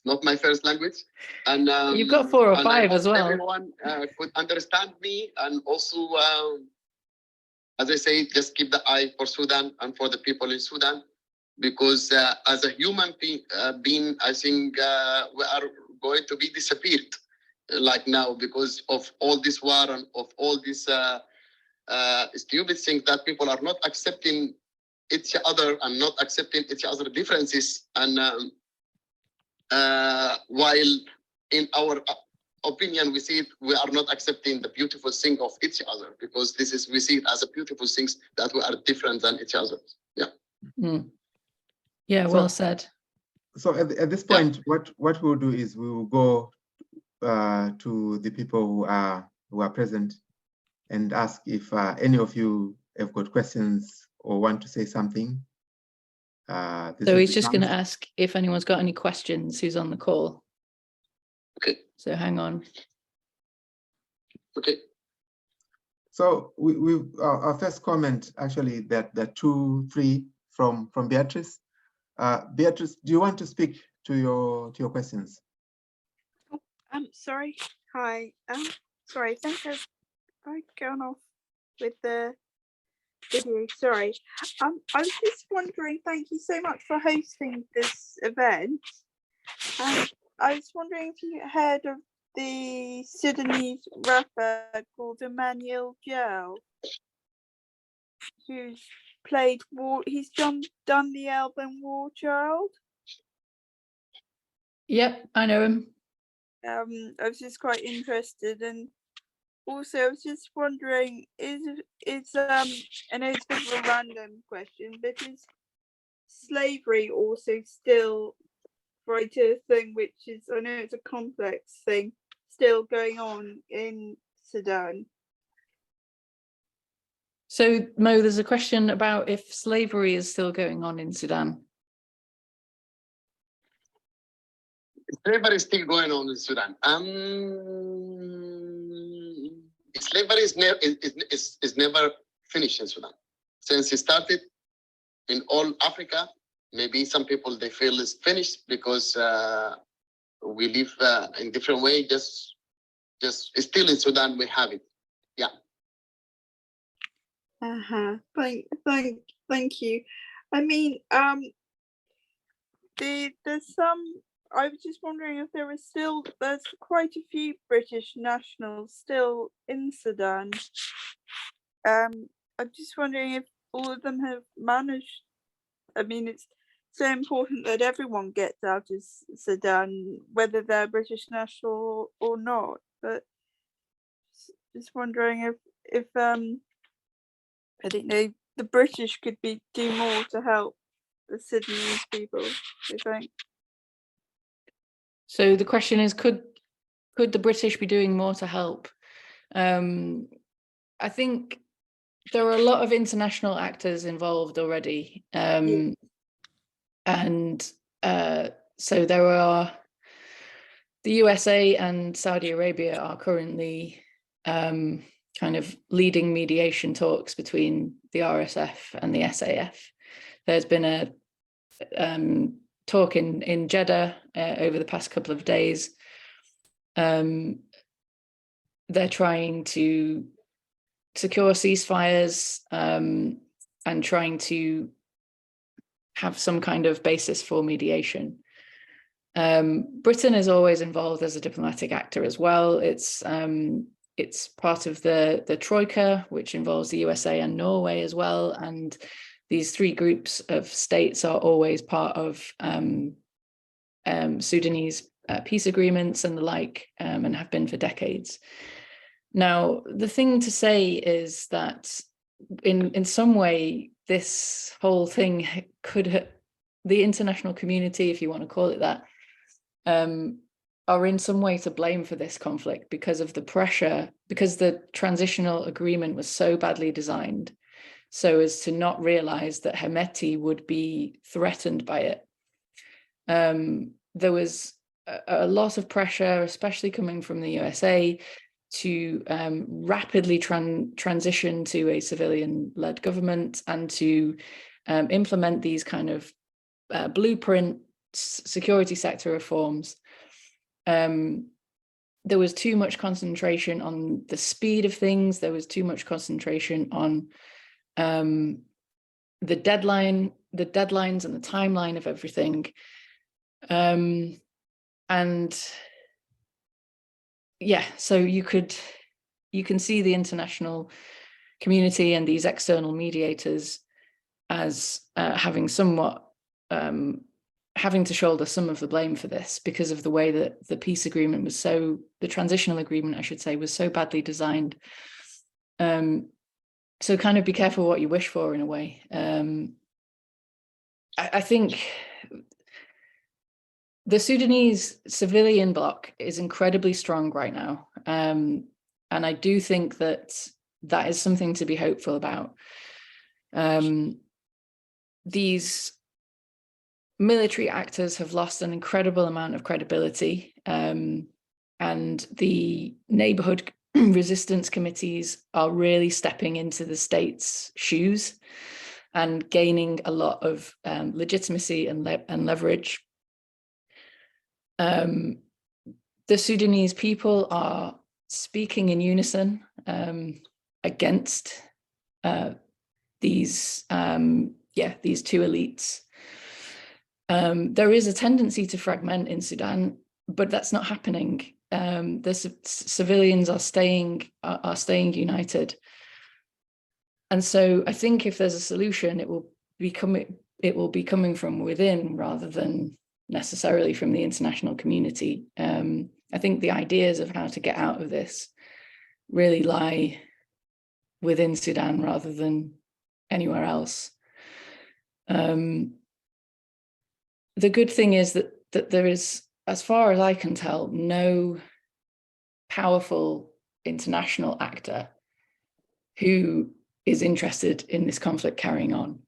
not my first language, and you've got 4 or 5 as well. Everyone could understand me, and also, as I say, just keep the eye for Sudan and for the people in Sudan. Because as a human being, I think we are going to be disappeared like now because of all this war and of all these stupid things that people are not accepting each other and not accepting each other's differences. And while in our opinion, we see it, we are not accepting the beautiful thing of each other, because we see it as a beautiful things that we are different than each other. Yeah. Yeah, So- well said. So at this point, what we'll do is we will go to the people who are present and ask if any of you have got questions or want to say something. So he's just going to ask if anyone's got any questions who's on the call. Okay. So hang on. Okay. So our first comment actually that the 2-3 from Beatrice. Beatrice, do you want to speak to your questions? Sorry. Hi. Sorry. I think I've gone off with the video. Sorry. I was just wondering. Thank you so much for hosting this event. I was wondering if you heard of the Sudanese rapper called Emmanuel Gel, who's played War. He's done the album War Child. Yep, I know him. I was just quite interested, and also I was just wondering, is I know it's a bit of a random question, but is slavery also still right a thing, which is, I know it's a complex thing, still going on in Sudan? So Mo, there's a question about if slavery is still going on in Sudan. Slavery is still going on in Sudan. Slavery is never finished in Sudan. Since it started in all Africa, maybe some people they feel it's finished because we live in different way. Just still in Sudan we have it. Yeah. Thank you. I mean, there's some. I was just wondering if there's quite a few British nationals still in Sudan. I'm just wondering if all of them have managed. I mean, it's so important that everyone gets out of Sudan, whether they're British national or not. But just wondering if I think the British could do more to help the Sudanese people, I think. So the question is, could the British be doing more to help? I think there are a lot of international actors involved already. And so there are the USA and Saudi Arabia are currently kind of leading mediation talks between the RSF and the SAF. There's been a talk in Jeddah over the past couple of days. They're trying to secure ceasefires and trying to have some kind of basis for mediation. Britain is always involved as a diplomatic actor as well. It's part of the Troika, which involves the USA and Norway as well. And these three groups of states are always part of Sudanese peace agreements and the like, and have been for decades. Now, the thing to say is that in some way, this whole thing the international community, if you want to call it that, are in some way to blame for this conflict because of the pressure, because the transitional agreement was so badly designed so as to not realize that Hemeti would be threatened by it. There was a lot of pressure, especially coming from the USA, to rapidly transition to a civilian-led government and to implement these kind of blueprint security sector reforms. There was too much concentration on the speed of things. There was too much concentration on the deadlines and the timeline of everything. And yeah, so you can see the international community and these external mediators as having somewhat having to shoulder some of the blame for this because of the way that the peace agreement was the transitional agreement, I should say, was so badly designed. So kind of be careful what you wish for in a way. I think the Sudanese civilian bloc is incredibly strong right now. And I do think that that is something to be hopeful about. These military actors have lost an incredible amount of credibility, and the neighborhood resistance committees are really stepping into the state's shoes and gaining a lot of legitimacy and leverage. The Sudanese people are speaking in unison against these two elites. There is a tendency to fragment in Sudan, but that's not happening. The civilians are staying united, and so I think if there's a solution, it will be coming from within rather than necessarily from the international community. I think the ideas of how to get out of this really lie within Sudan rather than anywhere else. The good thing is that there is, as far as I can tell, no powerful international actor who is interested in this conflict carrying on.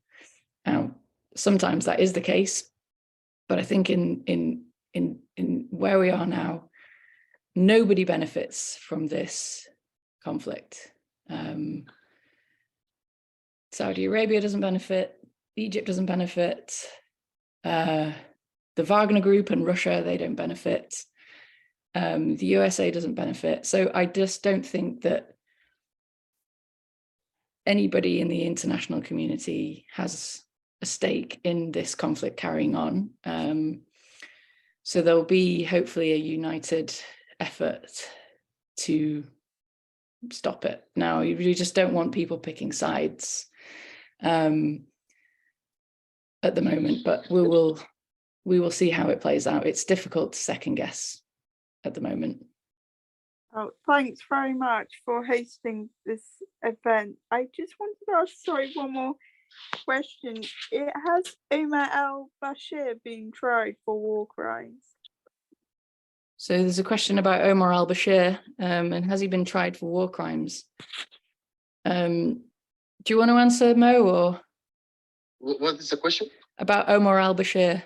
Now, sometimes that is the case, but I think in where we are now, nobody benefits from this conflict. Saudi Arabia doesn't benefit, Egypt doesn't benefit, the Wagner Group and Russia, they don't benefit. The USA doesn't benefit. So I just don't think that anybody in the international community has a stake in this conflict carrying on. So there'll be hopefully a united effort to stop it. Now, you just don't want people picking sides at the moment, but we will see how it plays out. It's difficult to second guess at the moment. Oh, thanks very much for hosting this event. I just wanted to ask, one more question. Has Omar al-Bashir been tried for war crimes? So there's a question about Omar al-Bashir, and has he been tried for war crimes? Do you want to answer, Mo, or? What is the question? About Omar al-Bashir.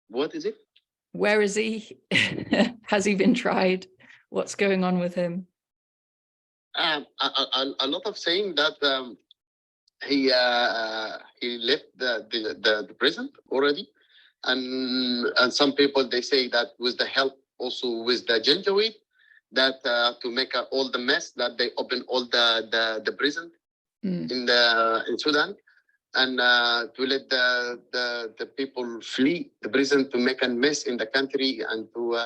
What is it? Where is he? Has he been tried? What's going on with him? A lot of saying that he left the prison already, and some people, they say that with the help also with the Janjaweed, that to make all the mess, that they open all the prison in Sudan, and to let the people flee the prison, to make a mess in the country, and to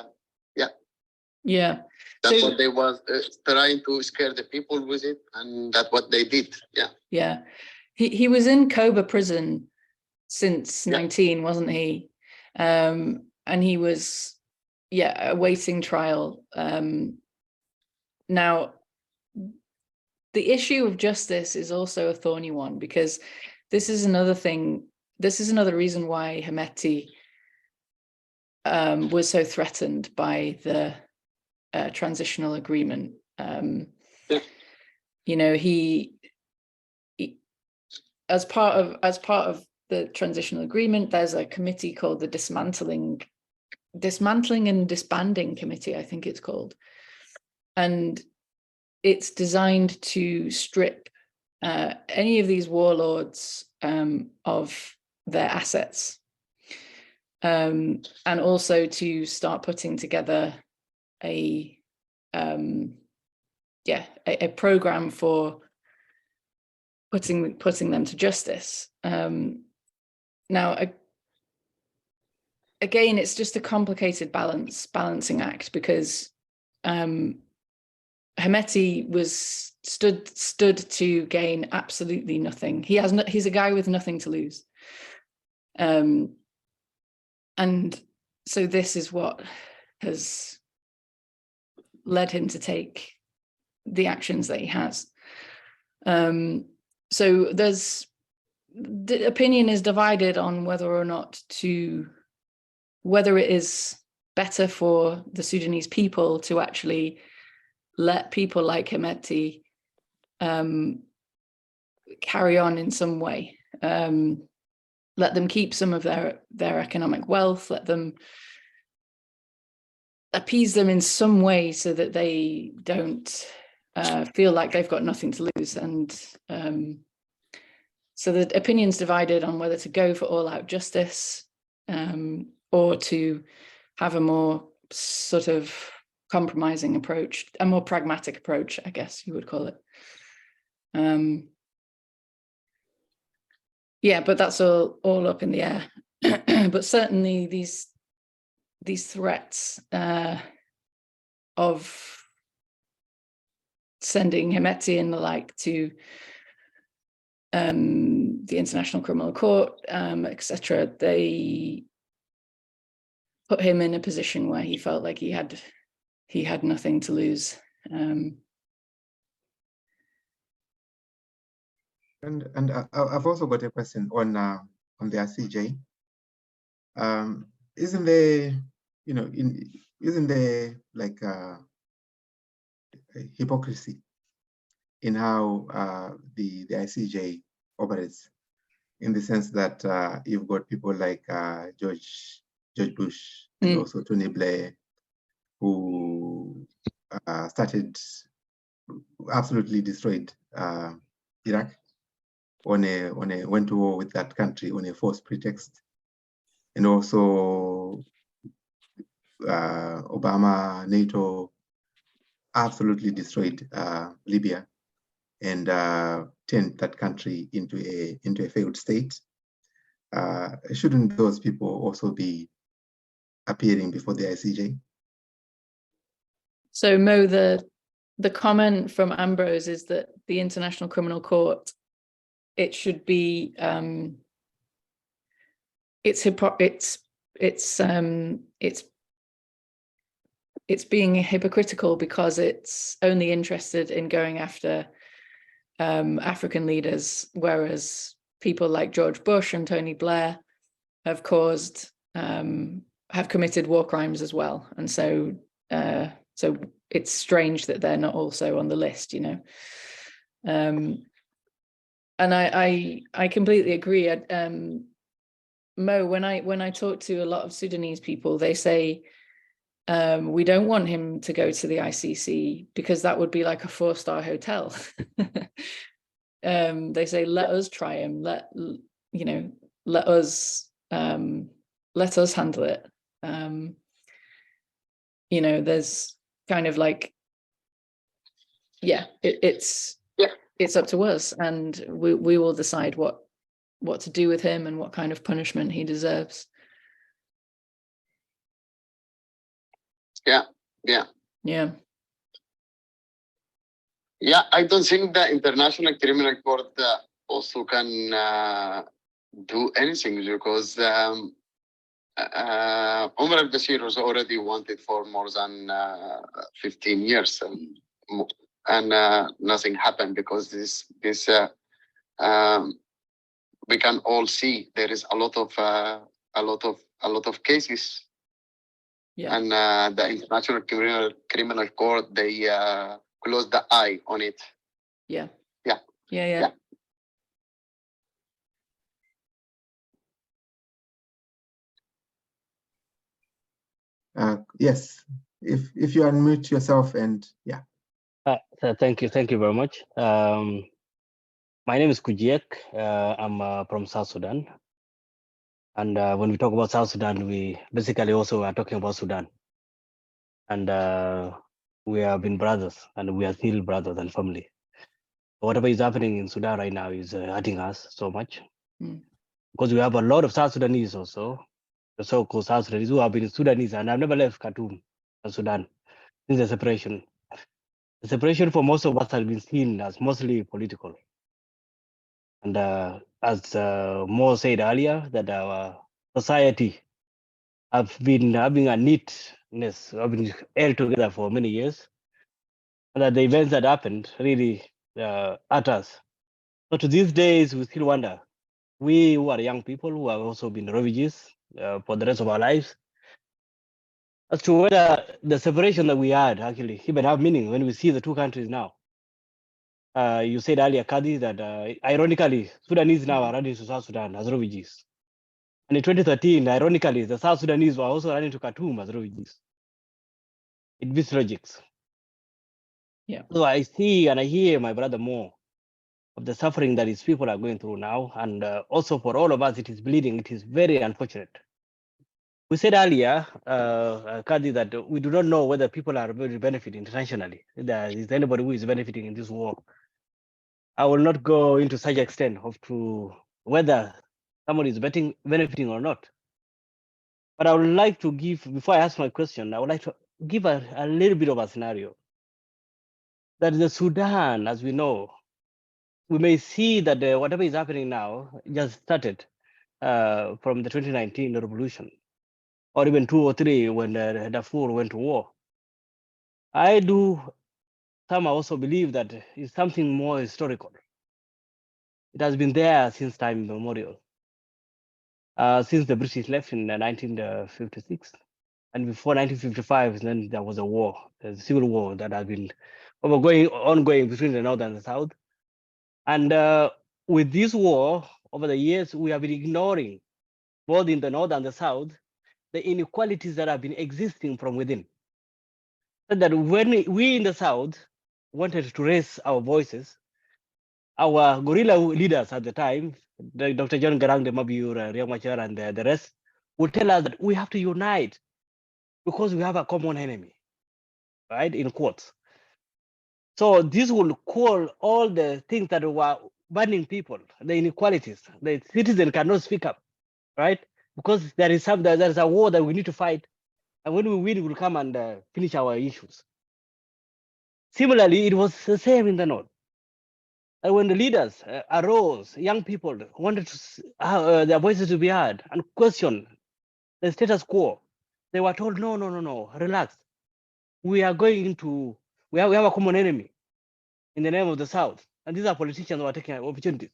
yeah, that's what they was trying to scare the people with it, and that's what they did. Yeah, he was in Koba prison since 19, wasn't he? And he was awaiting trial. Now, the issue of justice is also a thorny one, because this is another thing. This is another reason why Hemeti was so threatened by the transitional agreement. You know, he as part of the transitional agreement, there's a committee called the Dismantling and Disbanding Committee, I think it's called, and it's designed to strip any of these warlords of their assets, and also to start putting together a program for putting them to justice. Now, again, it's just a complicated balancing act, because Hemeti was stood to gain absolutely nothing. He's a guy with nothing to lose, and so this is what has led him to take the actions that he has. So there's the opinion is divided on whether it is better for the Sudanese people to actually let people like Hemeti carry on in some way, let them keep some of their economic wealth, let them appease them in some way so that they don't feel like they've got nothing to lose. And so the opinion's divided on whether to go for all-out justice or to have a more sort of compromising approach, a more pragmatic approach, I guess you would call it. Yeah, but that's all up in the air. But certainly these threats of sending Hemeti and the like to the International Criminal Court, etc., they put him in a position where he felt like he had nothing to lose. And I've also got a question on the ICJ. Isn't there, isn't there like hypocrisy in how the ICJ operates, in the sense that you've got people like George Bush and also Tony Blair, who absolutely destroyed Iraq, went to war with that country on a false pretext, and also Obama, NATO absolutely destroyed Libya and turned that country into a failed state. Shouldn't those people also be appearing before the ICJ? So Mo, the comment from Ambrose is that the International Criminal Court, it should be it's being hypocritical because it's only interested in going after African leaders, whereas people like George Bush and Tony Blair have committed war crimes as well, and so it's strange that they're not also on the list, and I completely agree. Mo, when I talk to a lot of Sudanese people, they say we don't want him to go to the ICC because that would be like a 4-star hotel. They say, let us try him, let us handle it. There's kind of like, it's up to us, and we will decide what to do with him and what kind of punishment he deserves. Yeah. I don't think the International Criminal Court also can do anything, because Omar al-Bashir was already wanted for more than 15 years, and nothing happened, because this we can all see there is a lot of cases. Yeah. And the International Criminal Court, they closed the eye on it. Yeah. Yes, if you unmute yourself, and so thank you very much. My name is Kujiek. I'm from South Sudan, and when we talk about South Sudan, we basically also are talking about Sudan, and we have been brothers, and we are still brothers and family. Whatever is happening in Sudan right now is hurting us so much, because we have a lot of South Sudanese also, the so-called South Sudanese who have been Sudanese, and I've never left Khartoum, Sudan, since the separation. The separation for most of us has been seen as mostly political. And as Mo said earlier, that our society have been having a neatness, have been held together for many years, and that the events that happened really hurt us. So to these days, we still wonder We who are young people who have also been refugees for the rest of our lives, as to whether the separation that we had actually even have meaning when we see the two countries now. You said earlier, Cathy, that ironically, Sudanese now are running to South Sudan as refugees. And in 2013, ironically, the South Sudanese were also running to Khartoum as refugees. It beats logics. Yeah. So I see and I hear, my brother, more of the suffering that these people are going through now. And also for all of us, it is bleeding. It is very unfortunate. We said earlier, Cathy, that we do not know whether people are really benefiting internationally. There is anybody who is benefiting in this war. I will not go into such extent of to whether someone is benefiting or not. But I would like to give, before I ask my question, I would like to give a little bit of a scenario. That the Sudan, as we know, we may see that whatever is happening now just started from the 2019 revolution, or even 2 or 3 when Darfur went to war. I do somehow also believe that it's something more historical. It has been there since time immemorial, since the British left in 1956. And before 1955, then there was a war, the civil war that has been ongoing between the North and the South. And with this war, over the years, we have been ignoring, both in the North and the South, the inequalities that have been existing from within. So that when we in the South wanted to raise our voices, our guerrilla leaders at the time, Dr. John Garang de Mabur, Riek Machar, and the rest, would tell us that we have to unite because we have a common enemy, right, in quotes. So this will call all the things that were burning people, the inequalities. The citizen cannot speak up, right? Because there is a war that we need to fight, and when we win, we'll come and finish our issues. Similarly, it was the same in the North. And when the leaders arose, young people wanted to, their voices to be heard and question the status quo, they were told, no, relax. We are going into, we have a common enemy in the name of the South. And these are politicians who are taking opportunities.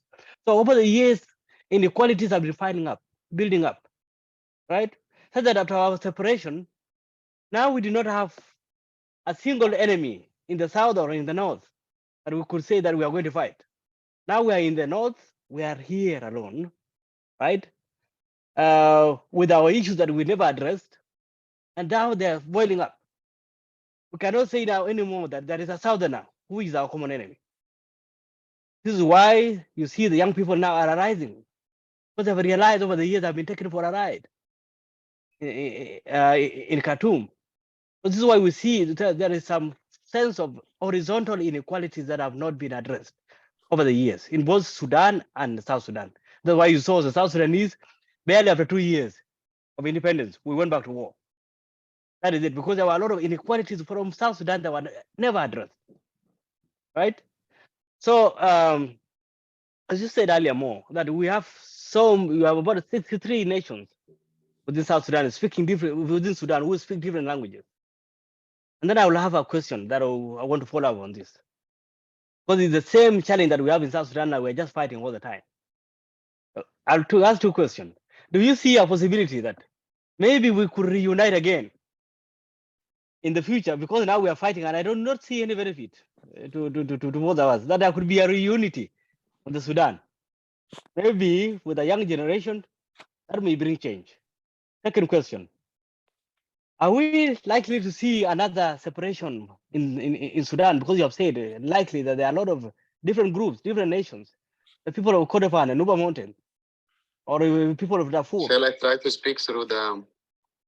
So over the years, inequalities have been building up, right? So that after our separation, now we do not have a single enemy in the South or in the North that we could say that we are going to fight. Now we are in the North, we are here alone, right? With our issues that we never addressed, and now they're boiling up. We cannot say now anymore that there is a Southerner who is our common enemy. This is why you see the young people now are arising, because they've realized over the years they've been taken for a ride in Khartoum. So this is why we see that there is some sense of horizontal inequalities that have not been addressed over the years in both Sudan and South Sudan. That's why you saw the South Sudanese, barely after 2 years of independence, we went back to war. That is it, because there were a lot of inequalities from South Sudan that were never addressed, right? So, as you said earlier more, that we have about 63 nations within South Sudan speaking different, within Sudan who speak different languages. And then I will have a question that I want to follow up on this. Because it's the same challenge that we have in South Sudan now, we're just fighting all the time. I'll ask 2 questions. Do you see a possibility that maybe we could reunite again in the future? Because now we are fighting and I do not see any benefit to both of us, that there could be a reunity of the Sudan. Maybe with a young generation, that may bring change. Second question, are we likely to see another separation in Sudan? Because you have said likely that there are a lot of different groups, different nations, the people of Kordofan and Nuba Mountain, or people of Darfur. Shall I try to speak through the...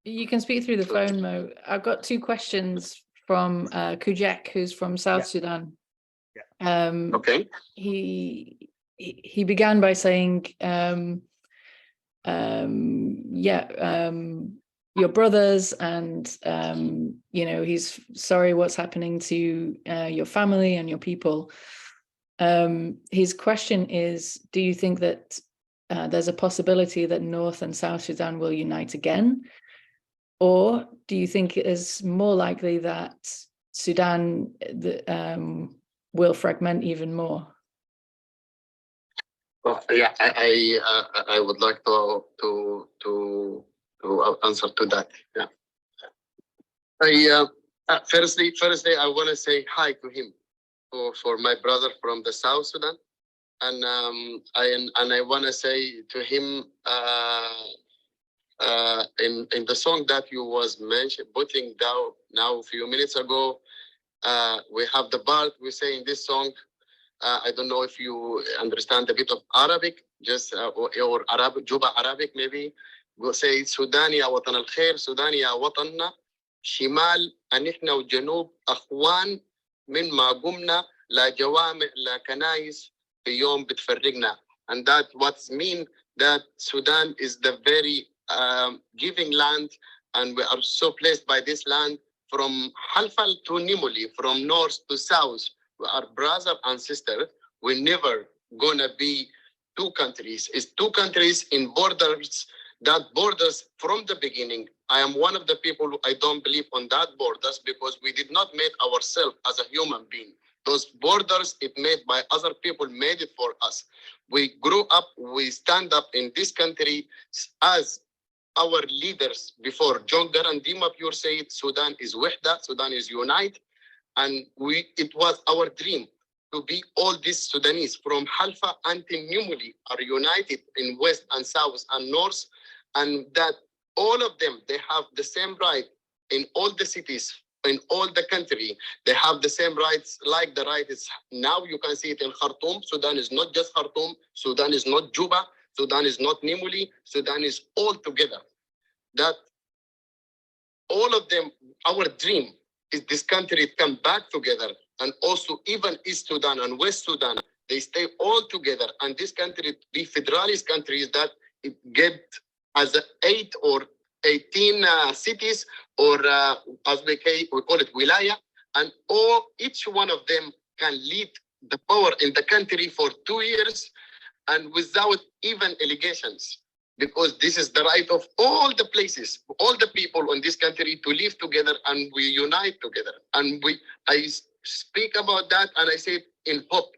You can speak through the phone, Mo. I've got 2 questions from Kujek, who's from South Sudan. Okay. He began by saying, your brothers, and he's sorry what's happening to your family and your people. His question is, do you think that there's a possibility that North and South Sudan will unite again? Or do you think it is more likely that Sudan will fragment even more? Yeah, I would like to answer to that. Yeah. Firstly, I want to say hi to him, for my brother from the South Sudan, and I want to say to him, in the song that you was putting down now a few minutes ago, we have the part we say in this song. I don't know if you understand a bit of Arabic, just or Arabic, Juba Arabic maybe. We'll say Sudan ya watan al khair, Sudan ya watanna, shimal anihna wa janub akhwan min ma qumna la jawami la kanais fi yom bitfarrigna. And that what's mean that Sudan is the very giving land, and we are so blessed by this land from Halfal to Nimuli, from north to south. We are brother and sister. We're never gonna be two countries. It's two countries in borders, that borders from the beginning. I am one of the people who I don't believe on that borders, because we did not make ourselves as a human being. Those borders it made by other people, made it for us. We grew up, we stand up in this country as our leaders before. John Garang Dimapur said, Sudan is wahda, Sudan is unite. And it was our dream to be all these Sudanese from Halfa until Nimuli are united in West and South and North, and that all of them, they have the same right in all the cities, in all the country. They have the same rights, like the rights now you can see it in Khartoum. Sudan is not just Khartoum. Sudan is not Juba. Sudan is not Nimuli. Sudan is all together. That all of them, our dream is this country come back together, and also even East Sudan and West Sudan, they stay all together, and this country be federalist countries that it get as 8 or 18 cities, or as we call it wilaya, and each one of them can lead the power in the country for 2 years and without even allegations. Because this is the right of all the places, all the people in this country to live together, and we unite together. And I speak about that, and I say in hope.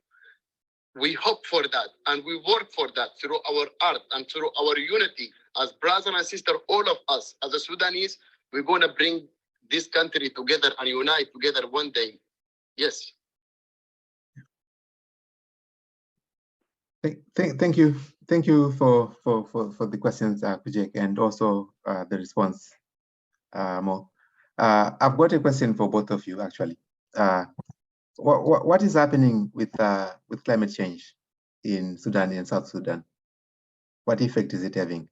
We hope for that, and we work for that through our art and through our unity as brother and sister. All of us as a Sudanese, we're going to bring this country together and unite together one day. Yes. Thank you. Thank you for the questions, Kujek, and also the response, Mo. I've got a question for both of you, actually. What is happening with climate change in Sudan and South Sudan? What effect is it having?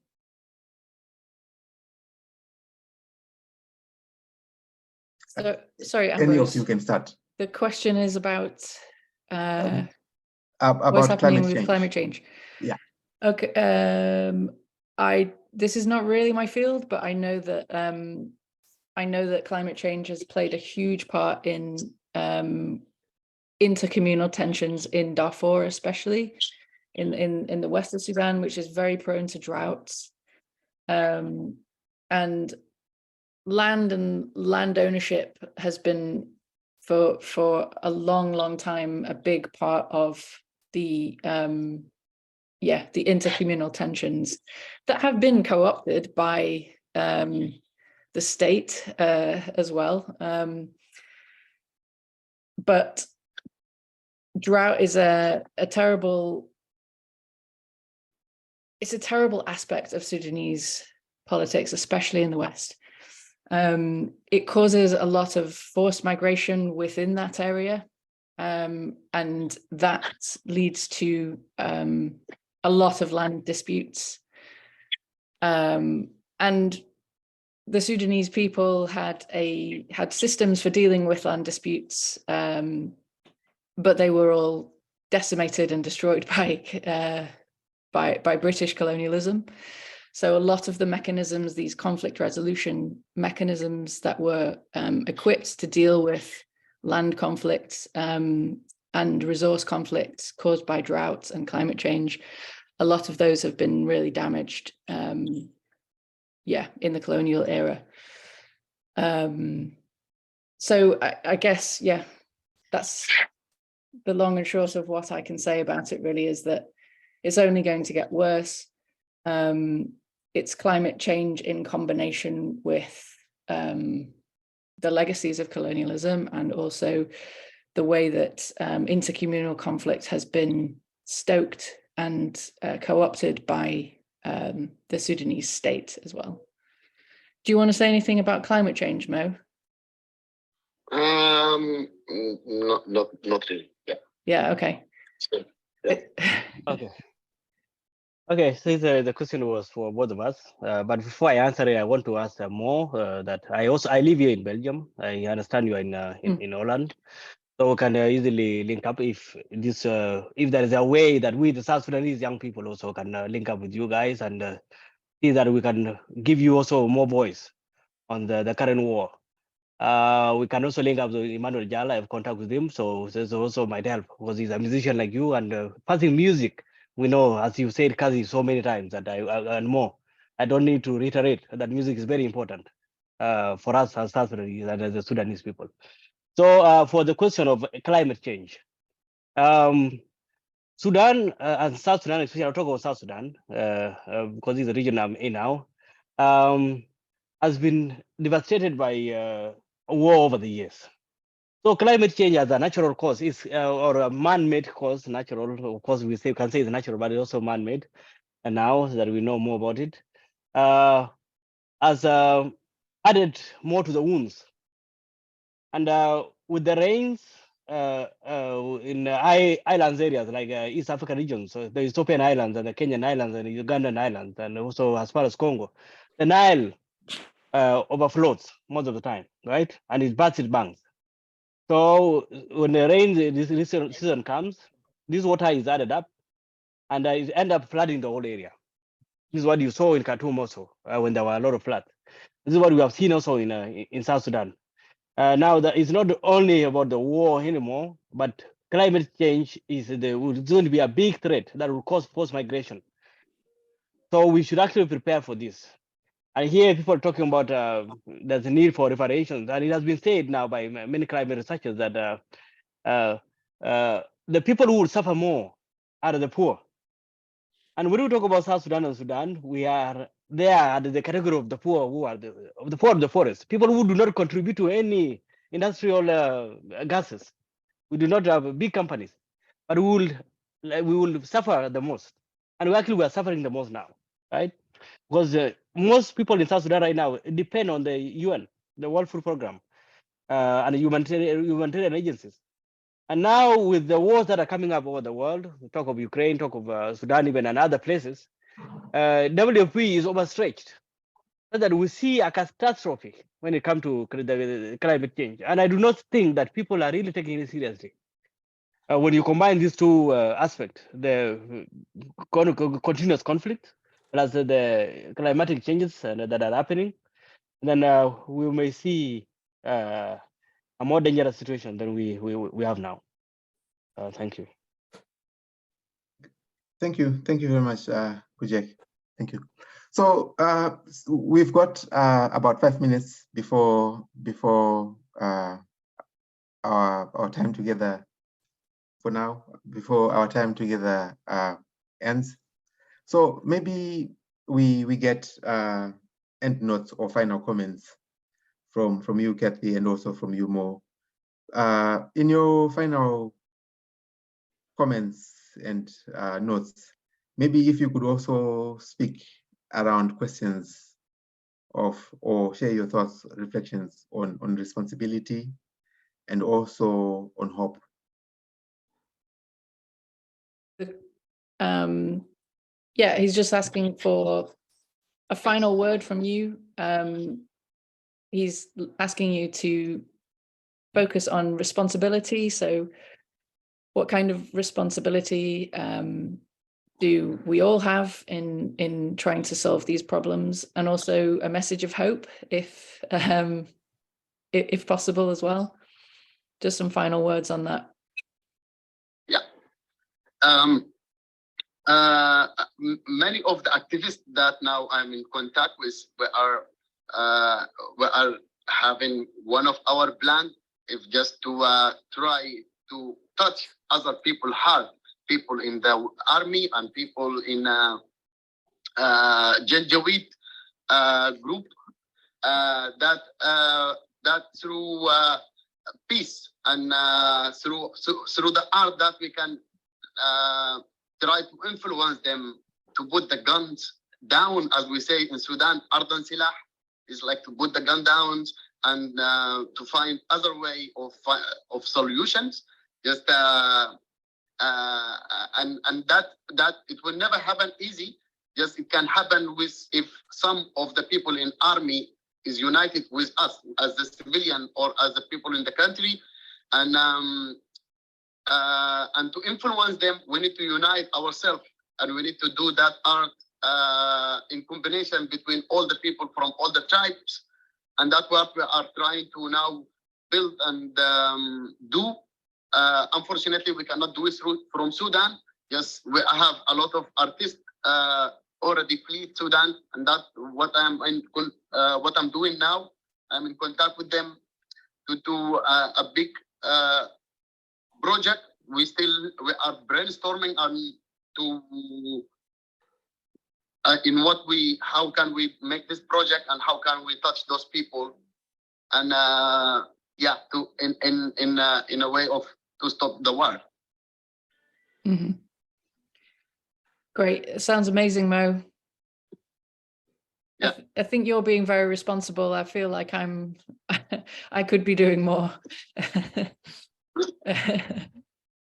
So, sorry, Ambrose, any of you can start. The question is about what's happening with climate change. Yeah. Okay. This is not really my field, but I know that climate change has played a huge part in intercommunal tensions in Darfur, especially in the west of Sudan, which is very prone to droughts, and land ownership has been for a long time a big part of the intercommunal tensions that have been co-opted by the state as well. But drought is a terrible aspect of Sudanese politics, especially in the West. It causes a lot of forced migration within that area, and that leads to a lot of land disputes. And the Sudanese people had systems for dealing with land disputes, but they were all decimated and destroyed by British colonialism. So a lot of the mechanisms, these conflict resolution mechanisms that were equipped to deal with land conflicts and resource conflicts caused by droughts and climate change, a lot of those have been really damaged, in the colonial era. So I guess, that's the long and short of what I can say about it, really, is that it's only going to get worse. It's climate change in combination with the legacies of colonialism, and also the way that intercommunal conflict has been stoked and co-opted by the Sudanese state as well. Do you want to say anything about climate change, Mo? Not really. Yeah. Yeah. Okay. So, yeah. Okay. Okay, since the question was for both of us, but before I answer it, I want to ask more that I live here in Belgium. I understand you are in Holland, so we can easily link up if this if there is a way that we, the South Sudanese young people, also can link up with you guys and see that we can give you also more voice on the current war. We can also link up with Emmanuel Jala. I have contact with him, so this also might help because he's a musician like you, and passing music. We know, as you said, Cathy, so many times that and more. I don't need to reiterate that music is very important for us as South Sudanese and as the Sudanese people. So for the question of climate change, Sudan and South Sudan, especially I'll talk about South Sudan because it's the region I'm in now, has been devastated by a war over the years. So climate change as a natural cause is, or a man-made cause, natural, of course we can say it's natural, but it's also man-made. And now that we know more about it, has added more to the wounds. And with the rains in islands areas like East African regions, so the Ethiopian islands and the Kenyan islands and the Ugandan islands, and also as far as Congo, the Nile overflows most of the time, right? And it bursts its banks. So when the rain this season comes, this water is added up and it ends up flooding the whole area. This is what you saw in Khartoum also when there were a lot of floods. This is what we have seen also in South Sudan. Now that it's not only about the war anymore, but climate change is going to be a big threat that will cause forced migration. So we should actually prepare for this. I hear people talking about there's a need for reparations, and it has been said now by many climate researchers that the people who will suffer more are the poor. And when we talk about South Sudan and Sudan, we are there at the category of the poor, who are the poor of the forest, people who do not contribute to any industrial gases. We do not have big companies, but we will suffer the most, and we are suffering the most now, right? Because most people in South Sudan right now depend on the UN, the World Food Program, and humanitarian agencies. And now with the wars that are coming up over the world, we talk of Ukraine, talk of Sudan even, and other places, WFP is overstretched. So that we see a catastrophe when it comes to the climate change. And I do not think that people are really taking it seriously. When you combine these two aspects, the continuous conflict, plus the climatic changes that are happening, then we may see a more dangerous situation than we have now. Thank you. Thank you very much, Kujek. Thank you. So we've got about 5 minutes before our time together. For now, before our time together ends, so maybe we get end notes or final comments from you, Cathy, and also from you, Mo. In your final comments and notes, maybe if you could also speak around questions of, or share your thoughts, reflections on responsibility and also on hope. Yeah, he's just asking for a final word from you. He's asking you to focus on responsibility. So what kind of responsibility do we all have in trying to solve these problems, and also a message of hope, if possible as well? Just some final words on that. Yeah. Many of the activists that now I'm in contact with, we are having one of our plans, if just to try to touch other people's heart people in the army and people in Janjaweed group, that through peace and through the art that we can try to influence them to put the guns down, as we say in Sudan, ardan silah is like to put the gun down and to find other way of solutions. Just and that it will never happen easy. Just it can happen with if some of the people in army is united with us as the civilian or as the people in the country, and to influence them, we need to unite ourselves, and we need to do that art in combination between all the people from all the tribes, and that's what we are trying to now build and do. Unfortunately, we cannot do it from Sudan. Yes, we have a lot of artists already flee Sudan, and that's what I'm doing now. I'm in contact with them to do a big project. We are brainstorming on how can we make this project and how can we touch those people, and in a way of to stop the war. Mm-hmm. Great. It sounds amazing, Mo. Yeah. I think you're being very responsible. I feel like I could be doing more.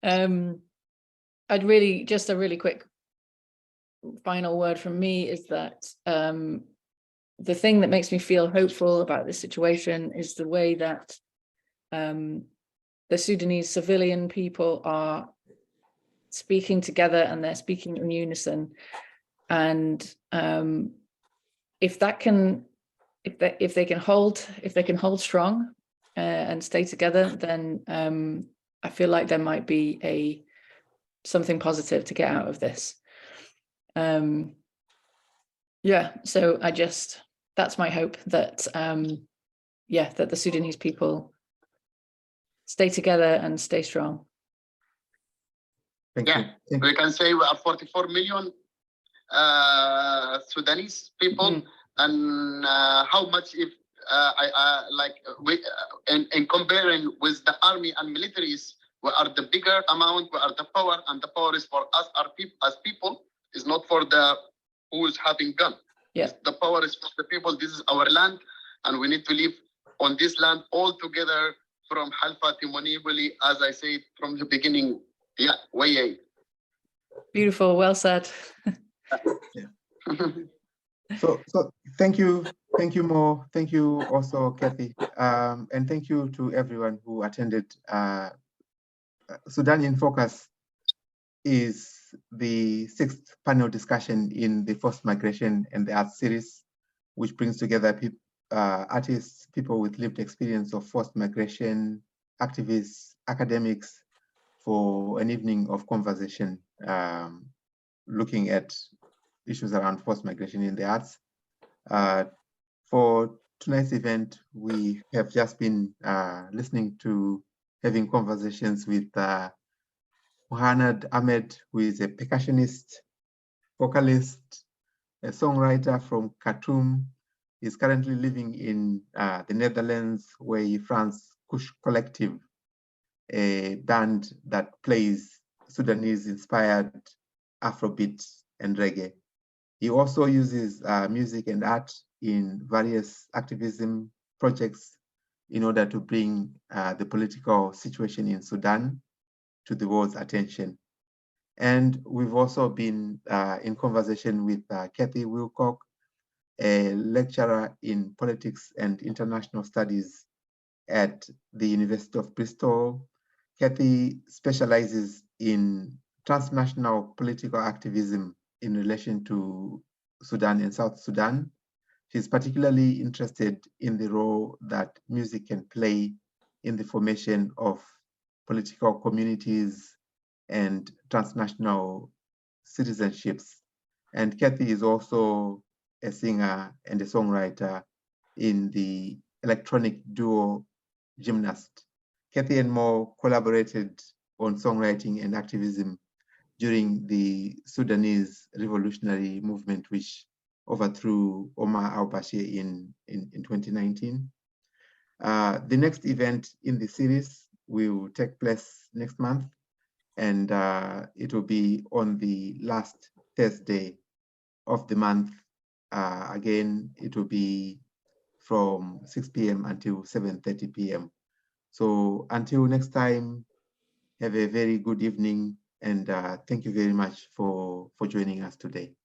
I'd really, just a really quick final word from me is that the thing that makes me feel hopeful about this situation is the way that the Sudanese civilian people are speaking together, and they're speaking in unison. And if they can hold strong and stay together, then I feel like there might be something positive to get out of this. So that's my hope, that that the Sudanese people stay together and stay strong. Thank you. We can say we are 44 million Sudanese people, and how much if in comparing with the army and militaries, we are the bigger amount, we are the power, and the power is for us, as people, is not for the who is having gun. Yeah. The power is for the people. This is our land, and we need to live on this land all together from Halfa Timonibuli, as I said from the beginning. Yeah, way. Beautiful, well said. So thank you, Mo. Thank you also, Cathy, and thank you to everyone who attended. Sudan in Focus is the 6th panel discussion in the Forced Migration and the Arts series, which brings together artists, people with lived experience of forced migration, activists, academics, for an evening of conversation, looking at issues around forced migration in the arts. For tonight's event, we have just been having conversations with Mohanad Ahmed, who is a percussionist, vocalist, a songwriter from Khartoum. He's currently living in the Netherlands, where he fronts Kush Kollective, a band that plays Sudanese-inspired Afrobeat and reggae. He also uses music and art in various activism projects in order to bring the political situation in Sudan to the world's attention. And we've also been in conversation with Cathy Wilcock, a lecturer in politics and international studies at the University of Bristol. Cathy specializes in transnational political activism in relation to Sudan and South Sudan. She's particularly interested in the role that music can play in the formation of political communities and transnational citizenships. And Cathy is also a singer and a songwriter in the electronic duo Gymnast. Cathy and Mo collaborated on songwriting and activism during the Sudanese revolutionary movement, which overthrew Omar al-Bashir in 2019. The next event in the series will take place next month, and it will be on the last Thursday of the month. Again, it will be from 6 p.m. until 7:30 p.m. So until next time, have a very good evening, and thank you very much for joining us today.